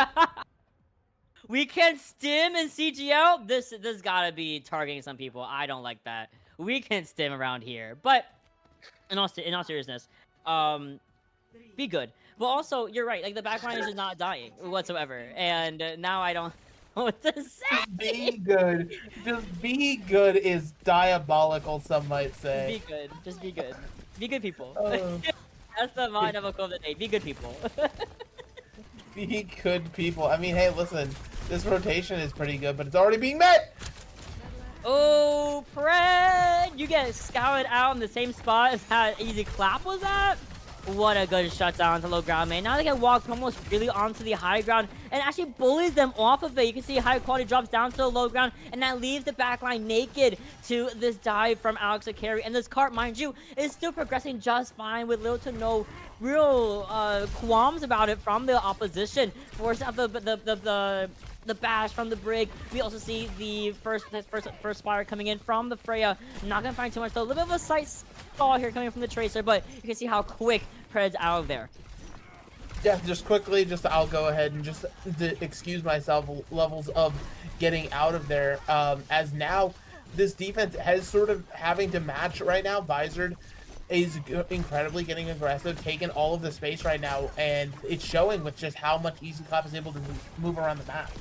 We can't stim in CGL? This gotta be targeting some people. I don't like that. We can't stim around here. But in all seriousness, be good. But also, you're right. Like, the backline is just not dying whatsoever. And now I don't know what to say. Be good. Just be good is diabolical, some might say. Be good. Just be good. Be good people. Oh. That's the mind of a quote of the day. Be good people. Be good people. I mean, hey, listen. This rotation is pretty good, but it's already being met! Oh, Pred! You get scouted out in the same spot as that Easy Clap was at? What a good shutdown to low ground main. Now they can walk almost freely onto the high ground and actually bullies them off of it. You can see high quality drops down to the low ground, and that leaves the backline naked to this dive from Alex Akari. And this cart, mind you, is still progressing just fine with little to no real qualms about it from the opposition. Force out the bash from the brig. We also see the first fire coming in from the Freya. Not gonna find too much though. A little bit of a sight stall here coming from the Tracer, but you can see how quick Pred's out of there. Yeah, just quickly, I'll go ahead and just to excuse myself, levels of getting out of there. As now, this defense has sort of having to match right now. Visored is incredibly getting aggressive, taking all of the space right now, and it's showing with just how much Easy Clap is able to move around the map.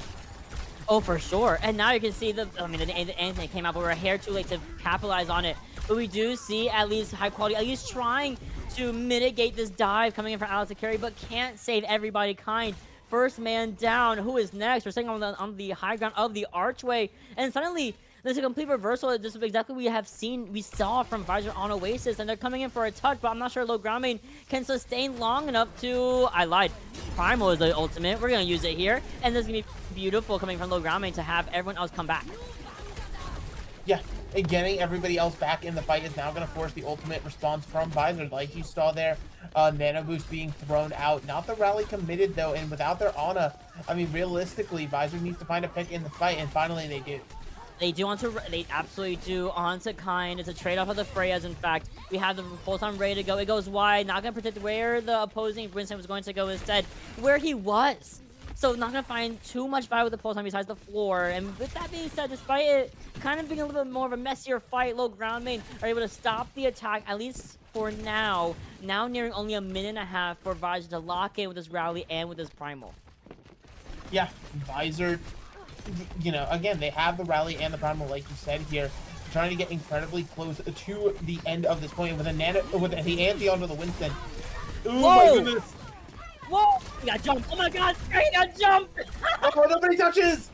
Oh, for sure. And now you can see the Anthony came out, but we're here too late to capitalize on it. But we do see at least high quality, at least trying to mitigate this dive coming in from Alex Akari, but can't save everybody. Kind. First man down. Who is next? We're sitting on the high ground of the archway, and suddenly there's a complete reversal. This is exactly what we saw from Visored on Oasis, and they're coming in for a touch, but I'm not sure low ground main can sustain long enough to... I lied. Primal is the ultimate. We're going to use it here, and this is going to be beautiful coming from low ground main to have everyone else come back. Yeah, and getting everybody else back in the fight is now going to force the ultimate response from Visored. Like you saw there, Nano Boost being thrown out. Not the rally committed, though, and without their Ana, I mean, realistically, Visored needs to find a pick in the fight, and finally they do. They absolutely do onto Kind. It's a trade-off of the Freyas, in fact. We have the pulse on ready to go. It goes wide. Not going to predict where the opposing Winston was going to go instead. Where he was. So not going to find too much fight with the pulse on besides the floor. And with that being said, despite it kind of being a little bit more of a messier fight, low ground main are able to stop the attack, at least for now. Now nearing only a minute and a half for Visored to lock in with his rally and with his primal. Yeah, Visored, you know, again, they have the rally and the primal, like you said here. Trying to get incredibly close to the end of this point with the anti onto the Winston. Ooh, Whoa! my goodness. Whoa! He got jumped! Oh my god! He got jumped! Oh, nobody touches!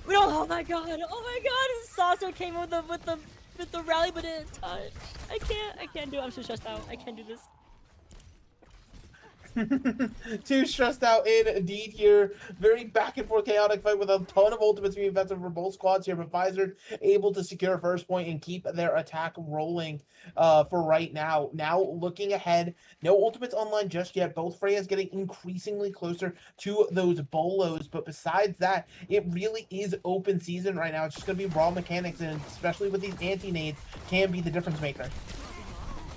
We don't. Oh my god! Oh my god! His saucer came with the rally, but it didn't touch. I can't do it. I'm so stressed out. I can't do this. Too stressed out indeed here. Very back and forth chaotic fight with a ton of ultimates being invested for both squads here, but Visored able to secure first point and keep their attack rolling for right now. Now looking ahead, no ultimates online just yet. Both Freya's getting increasingly closer to those bolos, but besides that, it really is open season right now. It's just going to be raw mechanics, and especially with these anti-nades, can be the difference maker.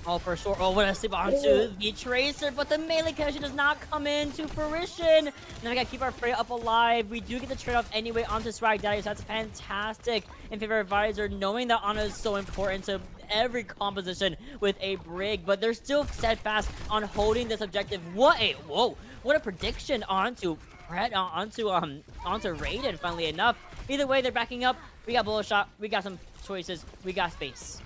Oh, for sure. Oh, what a sleep onto the Tracer, but the melee connection does not come into fruition. Now we gotta keep our Freya up alive. We do get the trade-off anyway onto Swag Daddy, so that's fantastic in favor of Visored, knowing that Ana is so important to every composition with a Brig, but they're still steadfast on holding this objective. What a prediction onto Raiden, funnily enough. Either way, they're backing up. We got bullet shot, we got some choices, we got space.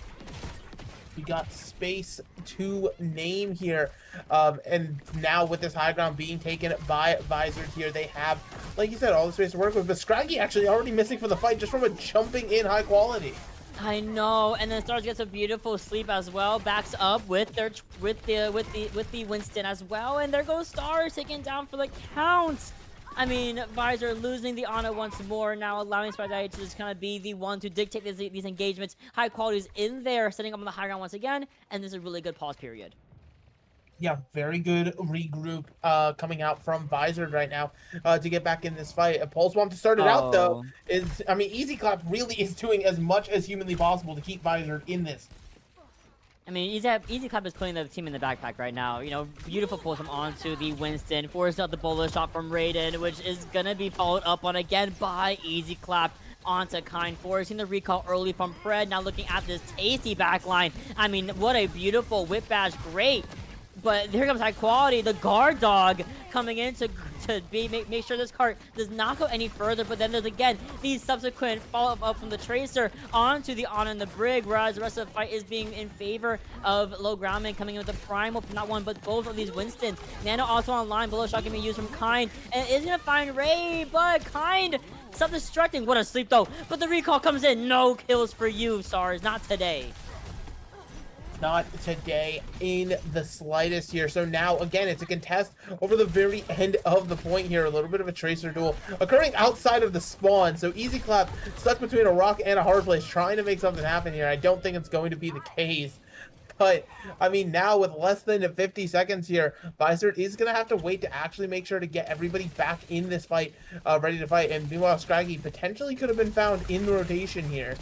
We got space to name here. And now with this high ground being taken by Visored here, they have, like you said, all the space to work with. But Scraggy actually already missing for the fight just from a jumping in high quality. I know, and then Stars gets a beautiful sleep as well. Backs up with the Winston as well, and there goes Stars taken down for the count. I mean, Visored losing the Ana once more, now allowing Spider to just kind of be the one to dictate these engagements. High qualities in there, setting up on the high ground once again, and this is a really good pause period. Yeah, very good regroup coming out from Visored right now to get back in this fight. Pulse Bomb to start it out, though, is, I mean, Easy Clap really is doing as much as humanly possible to keep Visored in this. I mean, Easy Clap is putting the team in the backpack right now. You know, beautiful pull him onto the Winston, forces out the bullet shot from Raiden, which is gonna be followed up on again by Easy Clap onto Kind, forcing the recall early from Pred. Now looking at this tasty backline. I mean, what a beautiful whip bash, great. But here comes high quality, the guard dog coming in to make sure this cart does not go any further. But then there's again these subsequent follow-up from the Tracer onto the Ana and the Brig, whereas the rest of the fight is being in favor of low groundman coming in with the primal for not one but both of these Winston. Nano also online, below shot can be used from Kind and is gonna find Ray, but Kind self-destructing. What a sleep though, but the recall comes in. No kills for you, Stars, not today. Not today in the slightest here. So now, again, it's a contest over the very end of the point here. A little bit of a Tracer duel occurring outside of the spawn. So Easy Clap stuck between a rock and a hard place trying to make something happen here. I don't think it's going to be the case. But, I mean, now with less than 50 seconds here, Visored is going to have to wait to actually make sure to get everybody back in this fight, ready to fight. And meanwhile, Scraggy potentially could have been found in the rotation here.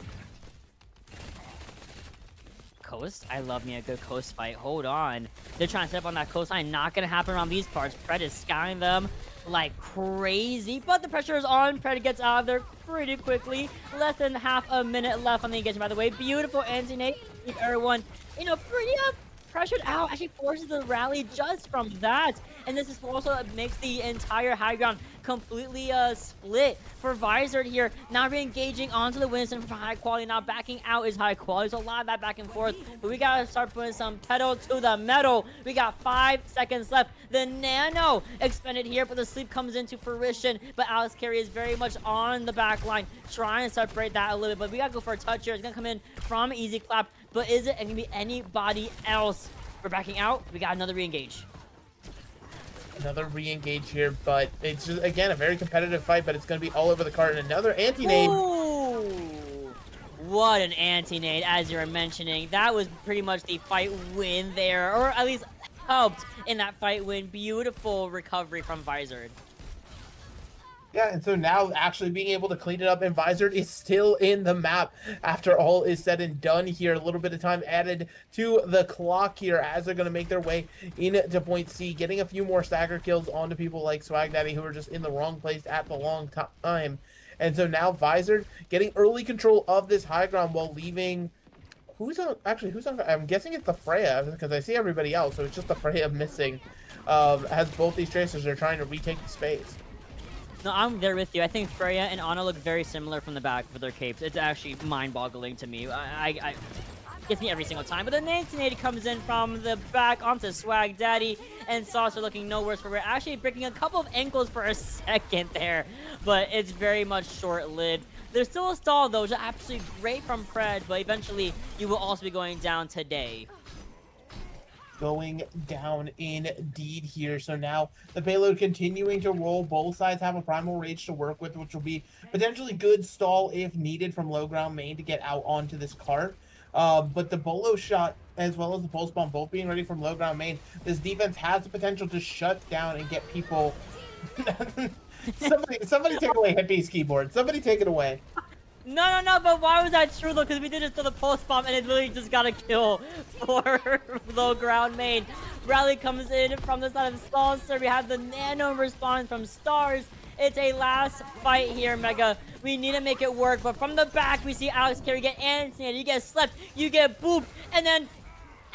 Coast? I love me a good coast fight. Hold on. They're trying to set up on that coastline. Not going to happen around these parts. Pred is scouting them like crazy, but the pressure is on. Pred gets out of there pretty quickly. Less than half a minute left on the engagement, by the way. Beautiful anti-nade. Everyone, you know, pretty pressured out. Actually forces the rally just from that. And this is also makes the entire high ground completely split for Visored here. Now re-engaging onto the Winston for high quality. Now backing out is high quality. So a lot of that back and forth. But we gotta start putting some pedal to the metal. We got 5 seconds left. The Nano expended here, but the sleep comes into fruition. But Alex Carey is very much on the back line, trying to separate that a little bit. But we gotta go for a touch here. It's gonna come in from Easy Clap. But is it gonna be anybody else? We're backing out. We got another re-engage. Another re-engage here, but it's just, again, a very competitive fight, but it's going to be all over the card. And another anti-nade. Ooh, what an anti-nade, as you were mentioning. That was pretty much the fight win there, or at least helped in that fight win. Beautiful recovery from Visored. Yeah, and so now actually being able to clean it up, and Visored is still in the map after all is said and done here. A little bit of time added to the clock here as they're going to make their way into point C, getting a few more stagger kills onto people like Swag Daddy who are just in the wrong place at the wrong time. And so now Visored getting early control of this high ground while leaving... Who's on... I'm guessing it's the Freya, because I see everybody else, so it's just the Freya missing. As both these Tracers are trying to retake the space. No, I'm there with you. I think Freya and Ana look very similar from the back with their capes. It's actually mind-boggling to me. I gets me every single time. But the 1980 comes in from the back onto Swag Daddy, and Saucer looking no worse for wear. Actually breaking a couple of ankles for a second there, but it's very much short-lived. There's still a stall, though, which is absolutely great from Pred, but eventually you will also be going down today. Going down indeed here. So now the payload continuing to roll. Both sides have a primal rage to work with, which will be potentially good stall if needed from low ground main to get out onto this cart. But the bolo shot as well as the pulse bomb both being ready from low ground main, this defense has the potential to shut down and get people. somebody take away Hippie's keyboard. Somebody take it away. No, but why was that true though? Because we did just throw the pulse bomb and it literally just got a kill for low ground main. Rally comes in from the side of Saucer. We have the nano respawn from Stars. It's a last fight here, Mega. We need to make it work, but from the back we see Alex Carey get antsy, you get slept, you get booped, and then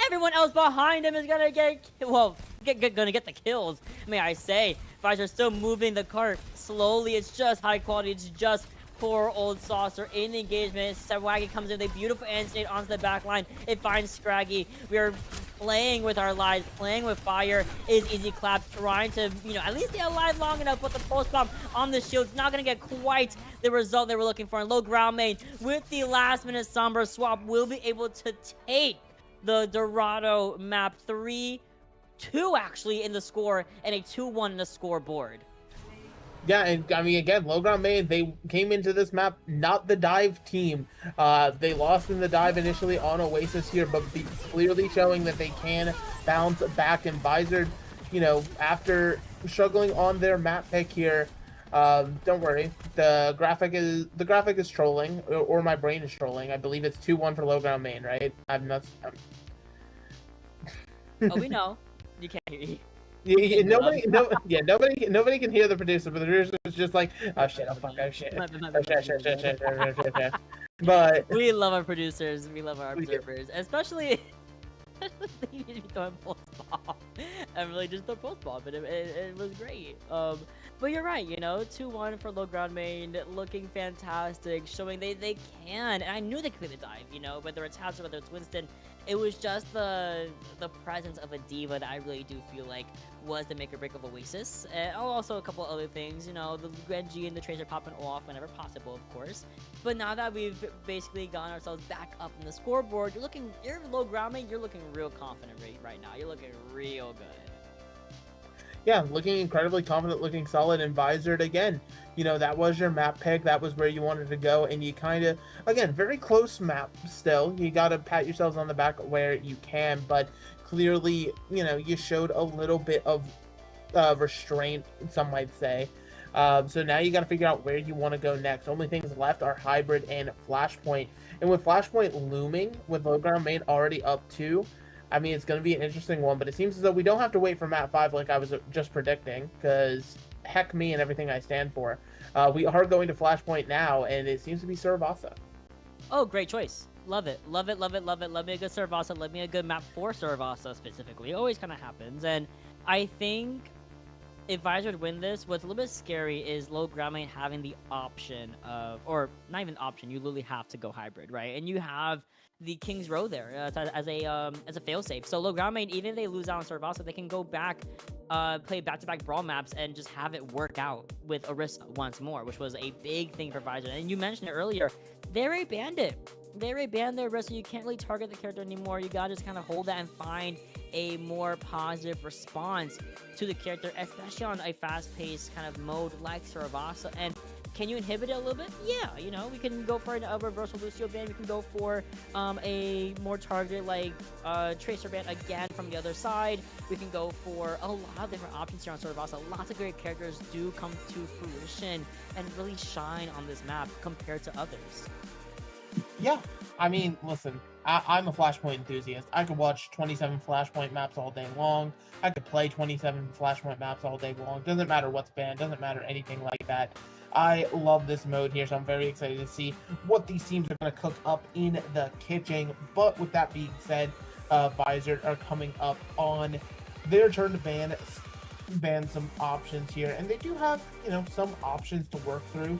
everyone else behind him is gonna get gonna get the kills, may I say. Visored still moving the cart slowly. It's just high quality. It's just poor old Saucer in engagement. Swaggy comes in with a beautiful answer onto the back line. It finds Scraggy. We are playing with our lives, playing with fire. Is Easy Clap trying to, at least stay alive long enough, but the pulse bomb on the shield is not going to get quite the result they were looking for. In low ground main, with the last minute Sombra swap, will be able to take the Dorado map 3-2 actually in the score, and a 2-1 in the scoreboard. Yeah, and I mean, again, low ground main, they came into this map not the dive team. They lost in the dive initially on Oasis here, but clearly showing that they can bounce back. And Visored, after struggling on their map pick here, don't worry, the graphic is trolling, or my brain is trolling. I believe it's 2-1 for low ground main, right? I'm not. Oh, we know. You can't hear you. Nobody can hear the producer, but the producer is just like, oh shit, oh fuck, oh shit. But we love our producers, we love our observers, especially they need to be throwing pulse bomb. And really just throw pulse bomb, but it was great. But you're right, 2-1 for low ground main, looking fantastic, showing they can, and I knew they could dive, whether it's Hazard, whether it's Winston. It was just the presence of a diva that I really do feel like was the make or break of Oasis. And also a couple other things, the Genji and the Tracer popping off whenever possible, of course. But now that we've basically gotten ourselves back up in the scoreboard, you're low ground main, you're looking real confident right now. You're looking real good. Yeah, looking incredibly confident, looking solid, and Visored again. That was your map pick. That was where you wanted to go, and you kind of, again, very close map still. You got to pat yourselves on the back where you can, but clearly, you showed a little bit of restraint, some might say. So now you got to figure out where you want to go next. Only things left are Hybrid and Flashpoint. And with Flashpoint looming, with low ground main already up 2, I mean, it's going to be an interesting one, but it seems as though we don't have to wait for map 5 like I was just predicting, because heck me and everything I stand for. We are going to Flashpoint now, and it seems to be Surabasa. Oh, great choice. Love it. Love it, love it, love it. Love me a good Surabasa. Love me a good map for Surabasa specifically. It always kind of happens, and I think if Visored win this, what's a little bit scary is low ground main having the option of, or not even option, you literally have to go Hybrid, right? And you have the King's Row there as a failsafe. So low ground main, even if they lose out on Surabasa, they can go back, play back-to-back brawl maps and just have it work out with Orisa once more, which was a big thing for Visored. And you mentioned it earlier, they're a bandit. They're a bandit, Orisa. You can't really target the character anymore. You gotta just kind of hold that and find a more positive response to the character, especially on a fast-paced kind of mode like Surabasa. And Can you inhibit it a little bit? Yeah, you know, we can go for a reversal Lucio ban. We can go for a more targeted like Tracer ban again from the other side. We can go for a lot of different options here on Cervasa. Lots of great characters do come to fruition and really shine on this map compared to others. Yeah, I mean, listen, I'm a Flashpoint enthusiast. I could watch 27 Flashpoint maps all day long. I could play 27 Flashpoint maps all day long. Doesn't matter what's banned, doesn't matter anything like that. I love this mode here, so I'm very excited to see what these teams are going to cook up in the kitchen. But with that being said, Visored are coming up on their turn to ban some options here, and they do have, you know, some options to work through.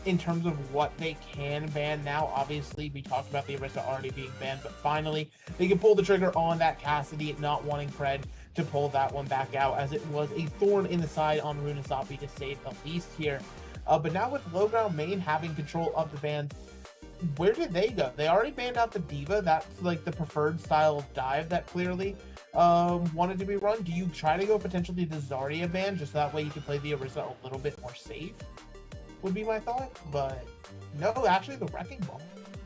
In terms of what they can ban now, obviously we talked about the Orisa already being banned, but finally they can pull the trigger on that Cassidy, not wanting Pred to pull that one back out, as it was a thorn in the side on Runasapi to say the least here. But now with low ground main having control of the bans, where did they go? They already banned out the Diva. That's like the preferred style of dive that clearly wanted to be run. Do you try to go potentially the Zarya ban, just so that way you can play the Orisa a little bit more safe? Would be my thought, but no, actually the Wrecking Ball.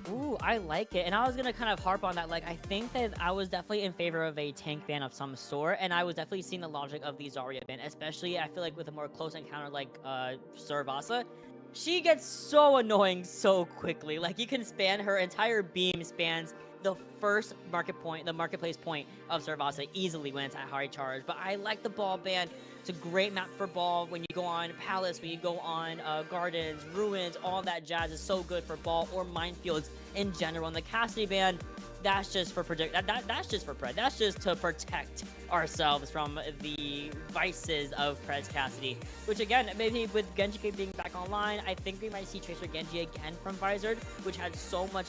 Ooh, I like it. And I was going to kind of harp on that. Like, I think that I was definitely in favor of a tank ban of some sort, and I was definitely seeing the logic of the Zarya ban, especially I feel like with a more close encounter like Cervasa. She gets so annoying so quickly. Like, you can span her entire beam spans the first marketplace point of Cervasa easily when it's at high charge. But I like the ball ban. It's a great map for ball when you go on Palace, when you go on Gardens, Ruins, all that jazz is so good for ball or minefields in general. And the Cassidy ban, that's just for that's just for Pred. That's just to protect ourselves from the vices of Pred's Cassidy. Which again, maybe with Genji being back online, I think we might see Tracer Genji again from Visored, which had so much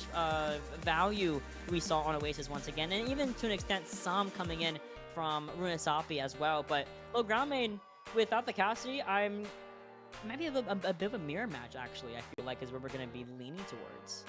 value we saw on Oasis once again, and even to an extent some coming in from Runasapi as well. But low ground main without the Cassidy, maybe a bit of a mirror match actually. I feel like is where we're going to be leaning towards.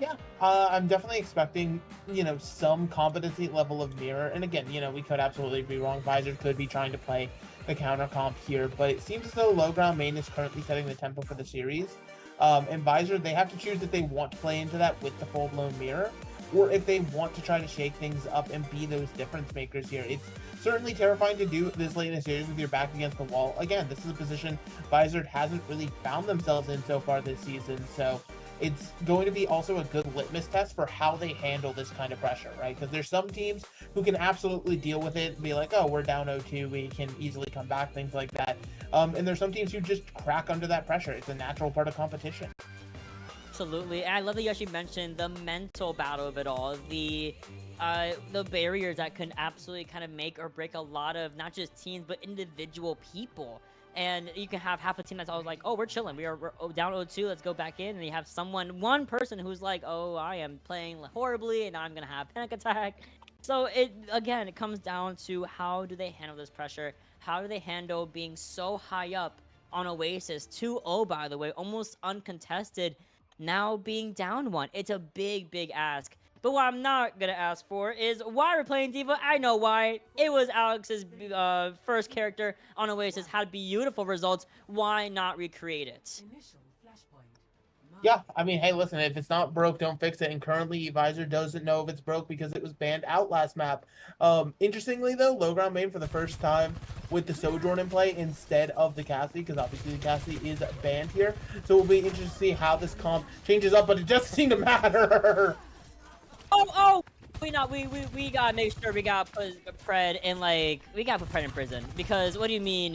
Yeah, I'm definitely expecting, you know, some competency level of mirror. And again, you know, we could absolutely be wrong. Visored could be trying to play the counter comp here, but it seems as though low ground main is currently setting the tempo for the series. And Visored, they have to choose if they want to play into that with the full-blown mirror, or if they want to try to shake things up and be those difference makers here. It's certainly terrifying to do this late in a series with your back against the wall. Again, this is a position Visored hasn't really found themselves in so far this season, so it's going to be also a good litmus test for how they handle this kind of pressure, right? Because there's some teams who can absolutely deal with it and be like, oh, we're down 0-2, we can easily come back, things like that. And there's some teams who just crack under that pressure. It's a natural part of competition. Absolutely. And I love that you actually mentioned the mental battle of it all, the barriers that can absolutely kind of make or break a lot of not just teams but individual people. And you can have half a team that's always like, oh, we're chilling, we're down 0-2, let's go back in. And you have one person who's like, oh, I am playing horribly and I'm gonna have panic attack. So it comes down to how do they handle this pressure? How do they handle being so high up on Oasis 2-0, by the way, almost uncontested, now being down 1? It's a big ask. But what I'm not gonna ask for is why we're playing Diva. I know why. It was Alex's first character on Oasis, had beautiful results. Why not recreate it? Yeah, I mean, hey, listen, if it's not broke, don't fix it. And currently, Visored doesn't know if it's broke because it was banned out last map. Interestingly, though, low ground main for the first time with the Sojourn in play instead of the Cassidy, because obviously the Cassidy is banned here. So it'll be interesting to see how this comp changes up, but it doesn't seem to matter. Oh! We gotta make sure we gotta put Pred in, like, we gotta put Pred in prison. Because, what do you mean?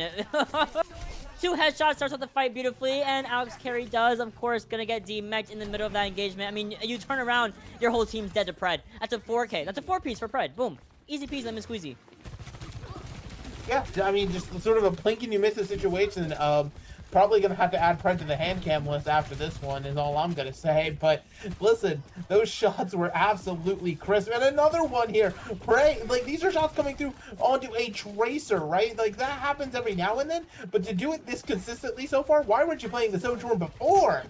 2 headshots starts off the fight beautifully, and Alex Carey does, of course, gonna get demeched in the middle of that engagement. I mean, you turn around, your whole team's dead to Pred. That's a 4K. That's a 4-piece for Pred. Boom. Easy peasy, lemon squeezy. Yeah, I mean, just sort of a blink and you miss a situation. Probably going to have to add Pred to the hand cam list after this one is all I'm going to say. But listen, those shots were absolutely crisp. And another one here. Pred, like, these are shots coming through onto a Tracer, right? Like, that happens every now and then. But to do it this consistently so far, why weren't you playing the Sojourn before?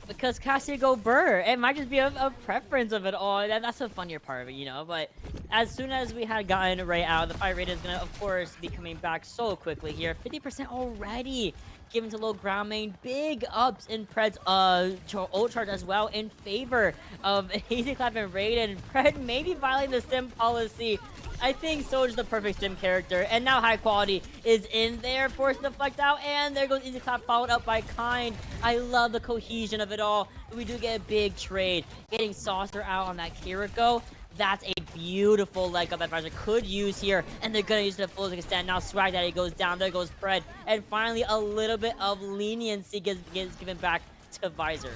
Because Cassie go Burr. It might just be a preference of it all. That's the funnier part of it, you know. But as soon as we had gotten Ray out, the fight rate is gonna, of course, be coming back so quickly here. 50% already given to low ground main. Big ups in Pred's ult charge as well in favor of Easy Clap and Raiden. Pred maybe violating the stim policy. I think Soldier's the perfect stim character, and now High Quality is in there, forced to deflect out, and there goes Easy Clap, followed up by Kind. I love the cohesion of it all. We do get a big trade. Getting Saucer out on that Kiriko, that's a beautiful leg up that Visor could use here, and they're gonna use it to full extent. Now Swag Daddy goes down, there goes Pred, and finally a little bit of leniency gets given back to Visored.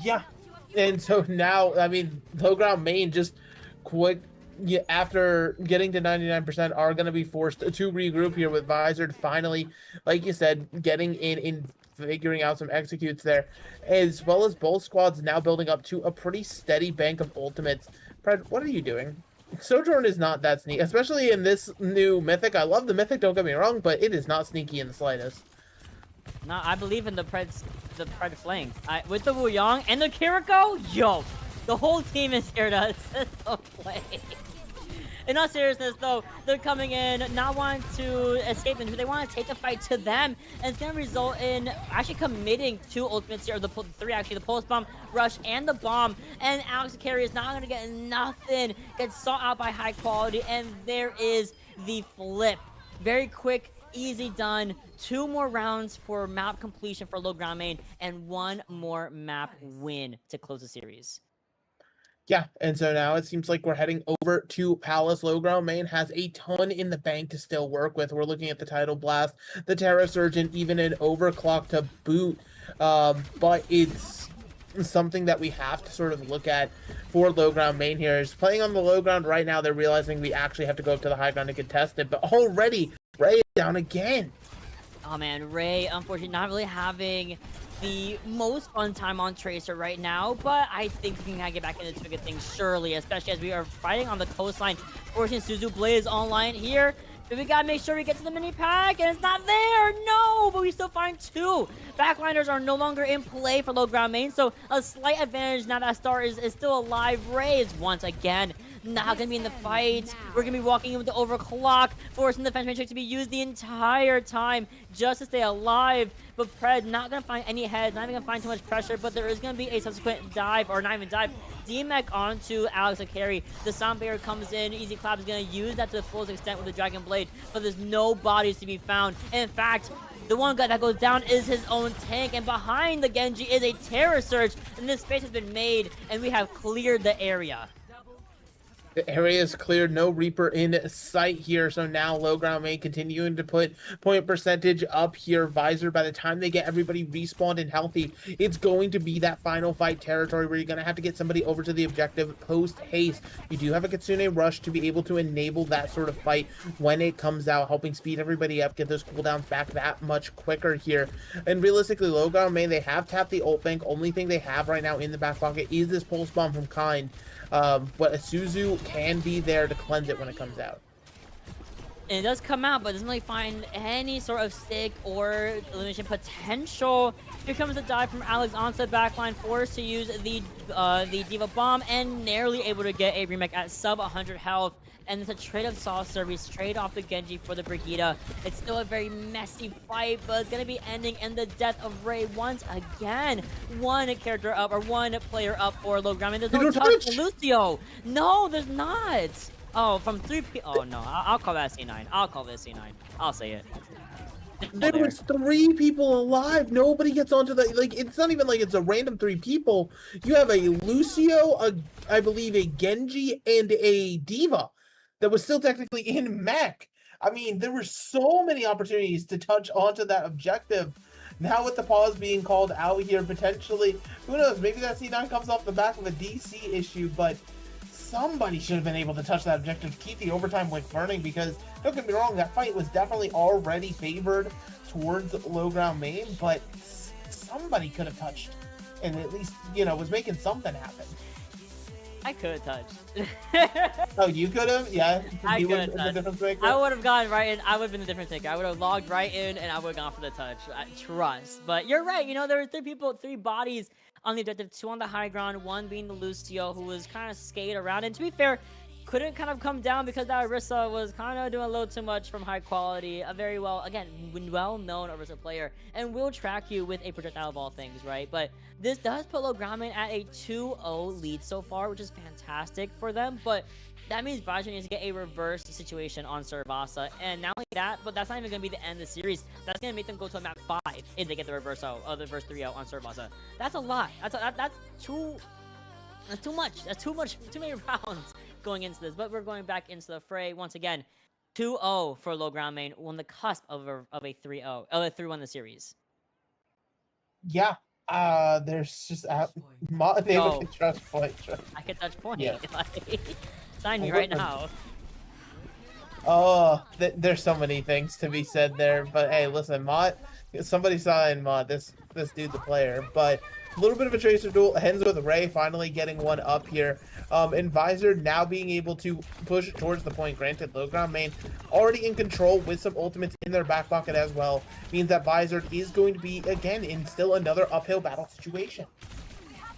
Yeah, and so now, I mean, low ground main just quick, after getting to 99%, are going to be forced to regroup here with Visored finally, like you said, getting in figuring out some executes there, as well as both squads now building up to a pretty steady bank of ultimates. Pred, what are you doing? Sojourn is not that sneaky, especially in this new Mythic. I love the Mythic, don't get me wrong, but it is not sneaky in the slightest. No, I believe in the Pred flank. With the Wu Yang and the Kiriko, yo, the whole team is here to assist the play. In all seriousness, though, they're coming in, not wanting to escape them. They want to take the fight to them, and it's going to result in actually committing 2 ultimates here, or the 3 actually, the Pulse Bomb, Rush, and the Bomb. And Alex Carey is not going to get nothing. Gets sought out by High Quality, and there is the flip. Very quick, easy done. 2 more rounds for map completion for low ground main, and 1 more map win to close the series. Yeah, and so now it seems like we're heading over to Palace. Low ground main has a ton in the bank to still work with. We're looking at the Tidal Blast, the Terra Surge, and even an Overclock to boot. But it's something that we have to sort of look at for low ground main here. Is playing on the low ground right now, they're realizing we actually have to go up to the high ground to contest it. But already, Ray is down again. Oh man, Ray, unfortunately, not really having the most fun time on Tracer right now, but I think we can get back into the swing of things, surely, especially as we are fighting on the coastline, forcing Suzu Blaze online here. But we gotta make sure we get to the mini pack, and it's not there, no, but we still find 2. Backliners are no longer in play for low ground main, so a slight advantage now that Star is still alive. Ray is once again not gonna be in the fight. We're gonna be walking in with the Overclock, forcing the defense matrix to be used the entire time just to stay alive. But Pred not gonna find any heads, not even gonna find too much pressure, but there is gonna be a subsequent dive, or not even dive, D-Mech onto Alex Akari. The Sound Barrier comes in, Easy Clap is gonna use that to the fullest extent with the Dragon Blade, but there's no bodies to be found. And in fact, the one guy that goes down is his own tank, and behind the Genji is a Terror Surge, and this space has been made, and we have cleared the area. The area is cleared, no Reaper in sight here, so now low ground main continuing to put point percentage up here. Visor, by the time they get everybody respawned and healthy, it's going to be that final fight territory where you're going to have to get somebody over to the objective post-haste. You do have a Kitsune Rush to be able to enable that sort of fight when it comes out, helping speed everybody up, get those cooldowns back that much quicker here. And realistically, low ground main, they have tapped the ult bank. Only thing they have right now in the back pocket is this Pulse Bomb from Kind. But a Suzu can be there to cleanse it when it comes out. And it does come out, but doesn't really find any sort of stick or elimination potential. Here comes the dive from Alex onto the backline, forced to use the Diva Bomb, and narrowly able to get a remake at sub 100 health. And it's a trade of Saucer. We trade off the Genji for the Brigitte. It's still a very messy fight, but it's going to be ending in the death of Ray once again. 1 character up, or 1 player up for low ground. There's no touch for Lucio. No, there's not. Oh, from 3 people. Oh, no. I'll call that C9. I'll call this C9. I'll say it. There was 3 people alive. Nobody gets onto the, like, it's not even like it's a random 3 people. You have a Lucio, I believe a Genji, and a Diva that was still technically in mech. I mean, there were so many opportunities to touch onto that objective. Now with the pause being called out here, potentially, who knows, maybe that C9 comes off the back of a DC issue, but somebody should have been able to touch that objective to keep the overtime wick burning, because, don't get me wrong, that fight was definitely already favored towards low ground main, but somebody could have touched and at least, you know, was making something happen. I could touch. Oh, you could have? Yeah. I You could would've been the difference maker? I would have gone right in. I would have been the difference maker. I would have logged right in, and I would have gone for the touch. Trust. But you're right. You know, there were three bodies on the objective, 2 on the high ground, 1 being the Lucio, who was kind of skated around. And to be fair, couldn't kind of come down because that Orisa was kind of doing a little too much from high quality. A very well-known Orisa player, and will track you with a projectile of all things, right? But this does put Logrammin at a 2-0 lead so far, which is fantastic for them. But that means Visored needs to get a reverse situation on Servasa. And not only that, but that's not even going to be the end of the series. That's going to make them go to a map 5 if they get the reverse 3-0 on Servasa. That's a lot. That's too much. That's too many rounds going into this. But we're going back into the fray once again. 2-0 for Logrammin on the cusp of a 3-0, of a 3-1 in the series. Yeah. There's just they trust point. I can touch point. Yeah. Sign me right now. Oh, there's so many things to be said there. But hey, listen, Mott. Somebody signed Mott. This dude's a player. But a little bit of a tracer duel ends with Ray finally getting one up here. And Visored now being able to push towards the point. Granted, Logrammin already in control with some ultimates in their back pocket as well. Means that Visored is going to be, again, in still another uphill battle situation.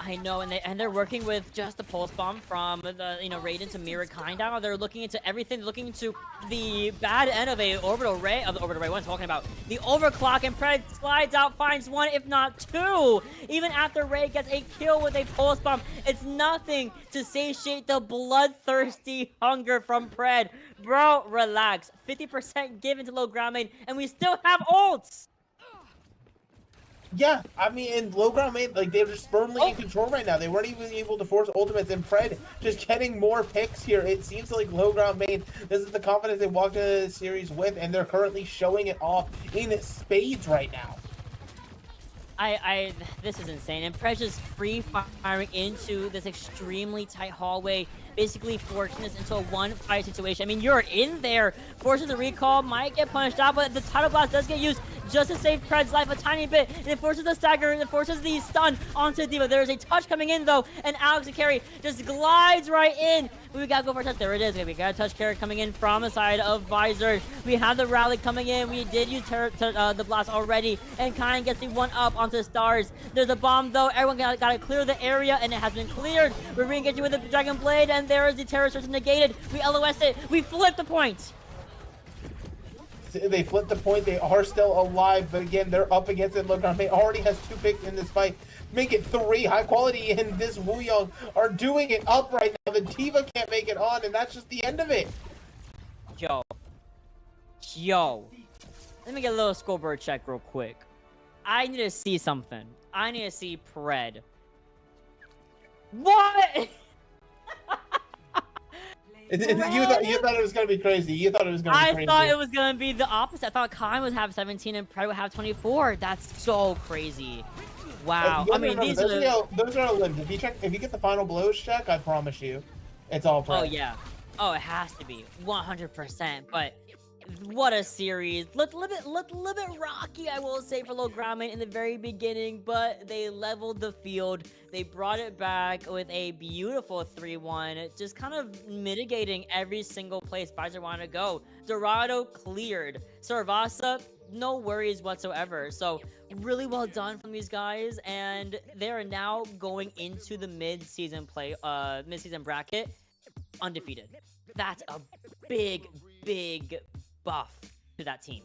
I know, and they're working with just the pulse bomb from the Raiden to mirror Kinda. They're looking into everything. They're looking into the bad end of a orbital ray of the orbital ray. What I'm talking about, the overclock, and Pred slides out, finds 1 if not 2. Even after Ray gets a kill with a pulse bomb, it's nothing to satiate the bloodthirsty hunger from Pred. Bro, relax. 50% given to Logrammin, and we still have ults. Yeah, I mean, and Logrammin, like, they're just firmly in control right now. They weren't even able to force ultimates, and Pred just getting more picks here. It seems like Logrammin, this is the confidence they walked into the series with, and they're currently showing it off in spades right now. This is insane. And Pred just free firing into this extremely tight hallway, basically forcing us into a 1-5 situation. I mean, you're in there, forces the recall, might get punished out, but the Tidal Blast does get used just to save Pred's life a tiny bit, and it forces the stagger, and it forces the stun onto D.Va. There's a touch coming in, though, and Alex the carry just glides right in. We gotta go for a touch. There it is. We got a touch carry coming in from the side of Visored. We have the rally coming in. We did use the blast already, and Kine gets the 1-up onto Stars. There's a bomb, though. Everyone gotta clear the area, and it has been cleared. We're re-engaging with the Dragon Blade, and there is the Terror Search negated. We LOS it. We flip the point. They flip the point. They are still alive, but again, they're up against it. Logrammin already has 2 picks in this fight. Make it 3. High quality and this Wooyoung are doing it up right now. The D.Va can't make it on, and that's just the end of it. Yo. Let me get a little scoreboard check real quick. I need to see something. I need to see Pred. What? You thought it was gonna be crazy. You thought it was gonna be crazy. I thought it was gonna be the opposite. I thought Kine would have 17 and Pred would have 24. That's so crazy. Wow. I mean, these those are limbs. If you get the final blows check, I promise you, it's all Pred. Oh yeah. Oh, it has to be 100%. But what a series. Looked a little bit rocky, I will say, for Logrammin in the very beginning, but they leveled the field. They brought it back with a beautiful 3-1, just kind of mitigating every single place Visored wanted to go. Dorado cleared. Servasa, no worries whatsoever. So really well done from these guys, and they are now going into the mid-season bracket undefeated. That's a big buff to that team.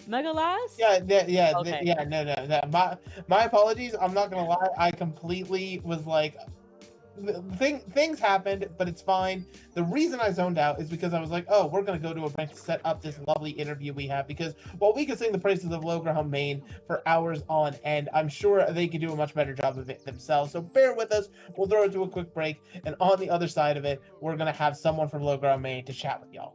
Mega Last? Yeah, Okay. No. My apologies. I'm not gonna lie. I completely was like, things happened, but it's fine. The reason I zoned out is because I was like, oh, we're gonna go to a break to set up this lovely interview we have, because while we can sing the praises of Logrammin for hours on end, I'm sure they could do a much better job of it themselves. So bear with us. We'll throw it to a quick break, and on the other side of it, we're gonna have someone from Logrammin to chat with y'all.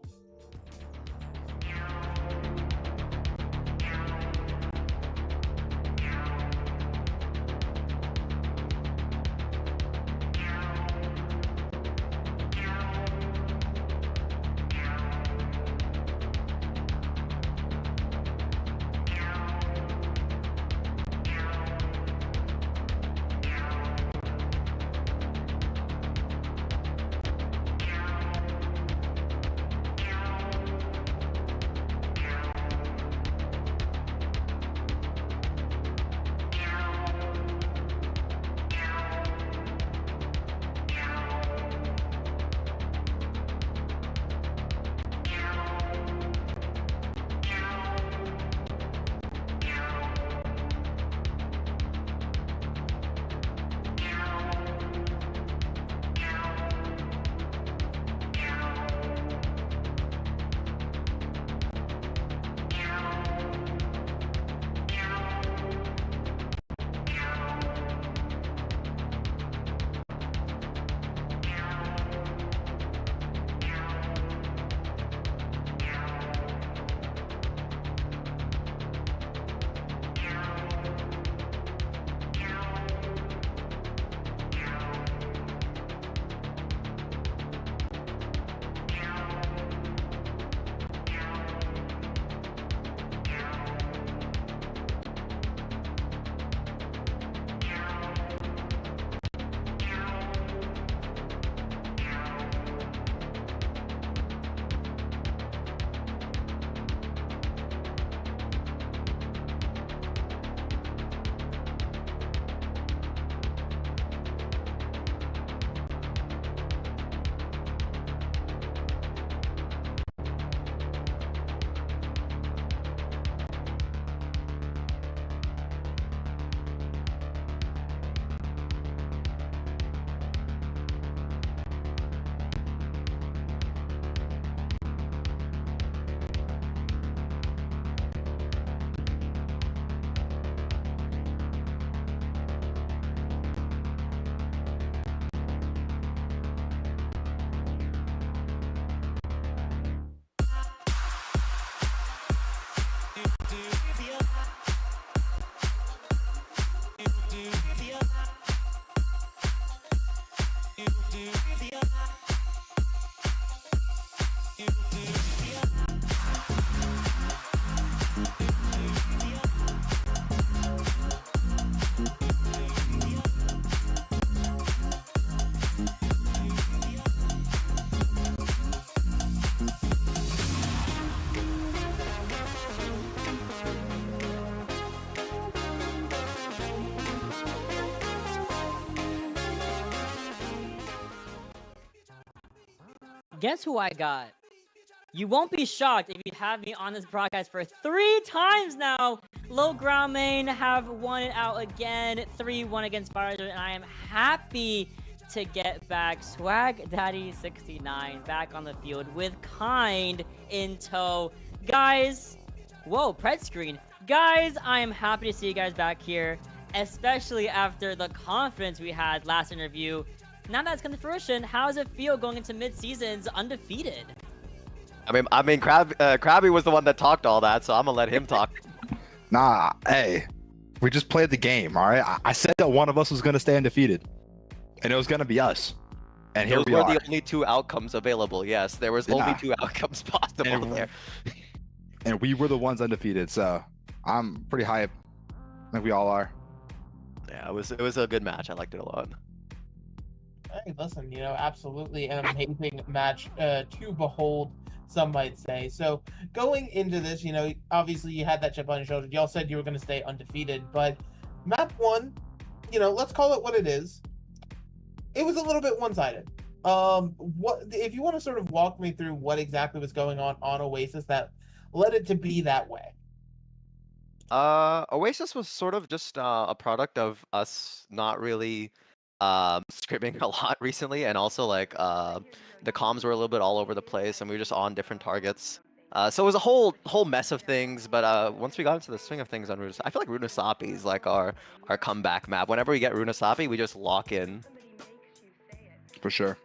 Guess who I got? You won't be shocked if you have me on this broadcast for 3 times now. Low ground main have won it out again, 3-1 against Visored, and I am happy to get back Swag Daddy 69 back on the field with Kind in tow. Guys, whoa, Pred screen. Guys, I am happy to see you guys back here, especially after the confidence we had last interview. Now that's come to fruition, how does it feel going into mid-seasons undefeated? I mean, Krabby was the one that talked all that, so I'm gonna let him talk. Nah, hey, we just played the game, all right? I said that one of us was gonna stay undefeated, and it was gonna be us. And here we are. Those were the only 2 outcomes available. Yes, there was only 2 outcomes possible there. And we were the ones undefeated, so I'm pretty hyped. I think we all are. Yeah, it was a good match. I liked it a lot. Hey, listen, absolutely an amazing match to behold, some might say. So going into this, obviously you had that chip on your shoulder. Y'all said you were going to stay undefeated, but map 1, let's call it what it is. It was a little bit one-sided. What if you want to sort of walk me through what exactly was going on Oasis that led it to be that way? Oasis was sort of just a product of us not really scrimming a lot recently, and also like the comms were a little bit all over the place, and we were just on different targets. So it was a whole mess of things. But once we got into the swing of things on Runasapi, I feel like Runasapi is like our comeback map. Whenever we get Runasapi, we just lock in. For sure.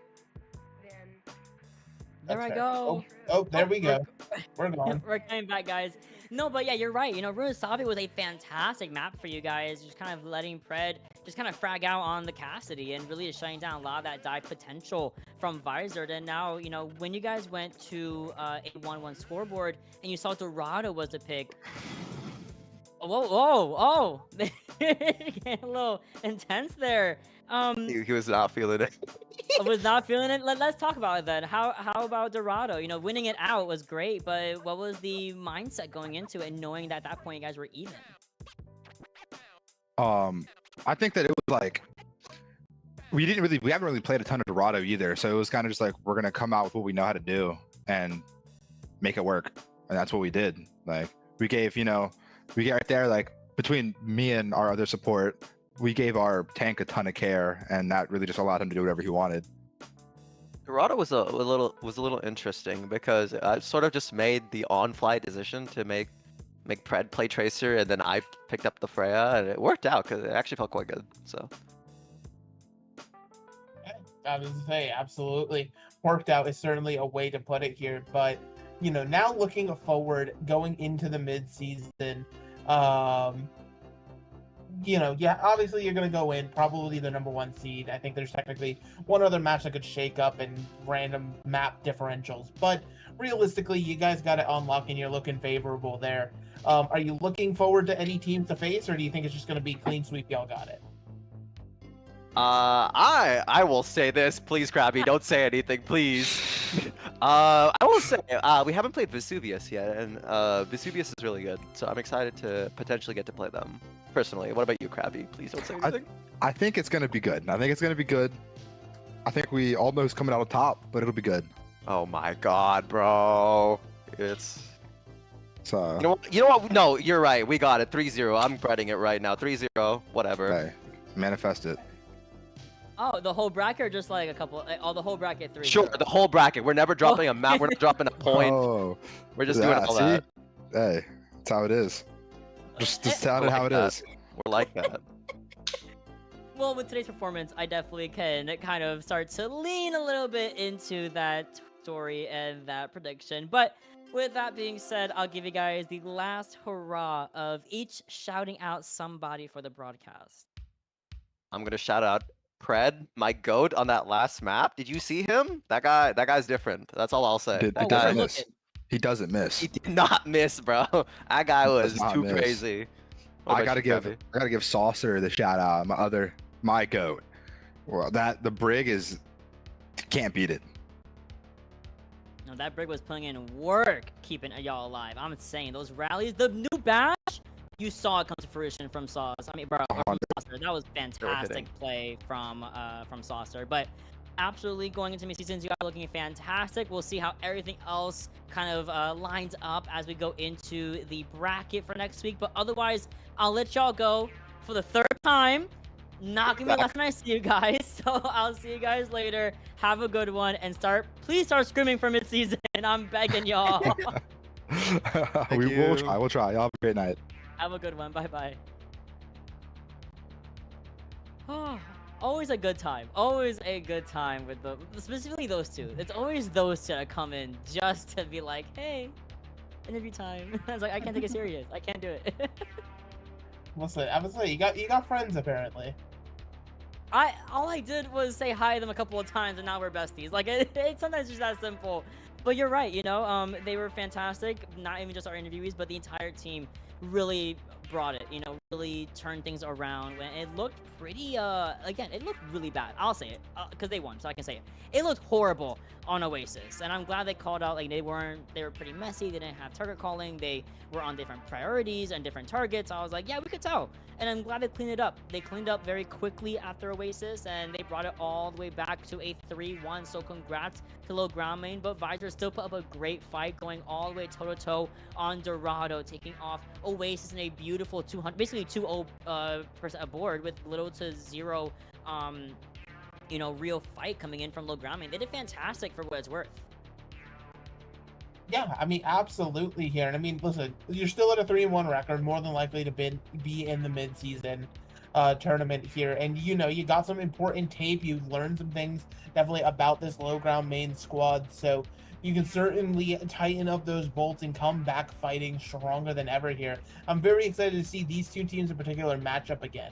There I go. Oh, there we go. We're gone. We're coming back, guys. No, but yeah, you're right. Runasapi was a fantastic map for you guys. Just kind of letting Pred just kind of frag out on the Cassidy and really just shutting down a lot of that dive potential from Visored. And now, when you guys went to a 1-1 scoreboard and you saw Dorado was the pick. Whoa. Getting a little intense there. He was not feeling it. Was not feeling it. Let's talk about it then. How about Dorado? winning it out was great, but what was the mindset going into it, and knowing that at that point you guys were even? I think that it was like we haven't really played a ton of Dorado either, so it was kind of just like we're gonna come out with what we know how to do and make it work, and that's what we did. Like we gave, we get right there, like between me and our other support, we gave our tank a ton of care, and that really just allowed him to do whatever he wanted. Dorado was a little interesting because I sort of just made the on-fly decision to make Pred play Tracer, and then I picked up the Freya, and it worked out because it actually felt quite good. So I was gonna say, absolutely worked out is certainly a way to put it here. But now looking forward, going into the mid-season, obviously you're going to go in probably the #1 seed. I think there's technically one other match that could shake up and random map differentials, but realistically you guys got it on lock and you're looking favorable there. Are you looking forward to any teams to face, or do you think it's just going to be clean sweep, y'all got it? I will say this, please, Krabby, don't say anything, please. I will say we haven't played Vesuvius yet, and Vesuvius is really good, so I'm excited to potentially get to play them personally. What about you, Krabby? Please don't say anything. I think it's gonna be good. I think we almost coming out on top, but it'll be good. Oh my god, bro. It's so. You know what? No, you're right. We got it. 3-0. I'm breading it right now. 3-0. Whatever. Hey, manifest it. Oh, the whole bracket, or just like a couple? The whole bracket 3. Sure, the whole bracket. We're never dropping a map. We're not dropping a point. Oh, we're just doing all that. Hey, that's how it is. Just tell it how it is. We're like that. Well, with today's performance, I definitely can kind of start to lean a little bit into that story and that prediction. But with that being said, I'll give you guys the last hurrah of each shouting out somebody for the broadcast. I'm gonna shout out Pred, my goat on that last map. Did you see him? That guy's different. That's all I'll say. He doesn't miss. He doesn't miss. He did not miss, bro. That guy was too crazy. I gotta give Saucer the shout out. My goat. Well, the Brig can't beat it. No, that Brig was putting in work keeping y'all alive. I'm insane. Those rallies, the new bash, you saw it come to fruition from Sauce. I mean, bro, from Saucer. That was fantastic play from Saucer. But absolutely going into mid-seasons. You guys are looking fantastic. We'll see how everything else kind of lines up as we go into the bracket for next week. But otherwise, I'll let y'all go for the third time. Not gonna be the last time I see you guys. So I'll see you guys later. Have a good one and please start screaming for mid-season. I'm begging y'all. We will try. We'll try. Y'all have a great night. Have a good one. Bye-bye. Always a good time. Always a good time with specifically those two. It's always those two that come in just to be like, hey, interview time. I was like, I can't take it serious. I can't do it. I was like, you got friends apparently. All I did was say hi to them a couple of times, and now we're besties. Like it's sometimes just that simple. But you're right. You know, they were fantastic. Not even just our interviewees, but the entire team really brought it. You know, really turned things around. When it looked pretty. Again, it looked really bad. I'll say it because they won, so I can say it. It looked horrible on Oasis, and I'm glad they called out. Like they were pretty messy. They didn't have target calling. They were on different priorities and different targets. I was like, yeah, we could tell. And I'm glad they cleaned it up. They cleaned up very quickly after Oasis, and they brought it all the way back to a 3-1. So congrats to low ground main, but Visored still put up a great fight, going all the way toe-to-toe on Dorado, taking off Oasis in a beautiful 200, basically 2-0% aboard with little to zero, you know, real fight coming in from low ground main. They did fantastic for what it's worth. Yeah, I mean, absolutely here. And I mean, listen, you're still at a 3-1 record, more than likely to be in the mid-season tournament here. And, you know, you got some important tape. You learned some things definitely about this low ground main squad. So you can certainly tighten up those bolts and come back fighting stronger than ever here. I'm very excited to see these two teams in particular match up again.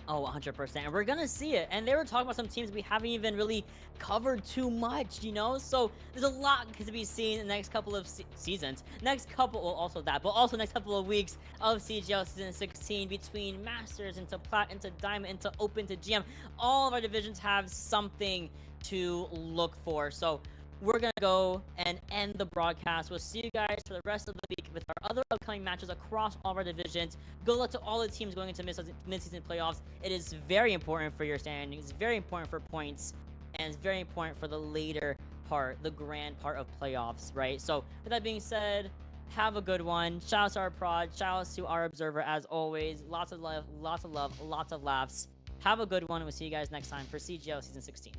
Oh, 100%. We're gonna see it. And they were talking about some teams we haven't even really covered too much, you know? So there's a lot to be seen in the next couple of seasons. Next couple, well, also that, but also next couple of weeks of CGL Season 16 between Masters into Plat into Diamond into Open to GM. All of our divisions have something to look for. So we're gonna go and end the broadcast. We'll see you guys for the rest of the week with our other upcoming matches across all of our divisions. Good luck to all the teams going into mid-season playoffs. It is very important for your standings, very important for points, and it's very important for the later part, the grand part of playoffs, right? So with that being said, have a good one. Shout out to our prod, shout out to our observer as always. Lots of love, lots of laughs. Have a good one. We'll see you guys next time for CGL Season 16.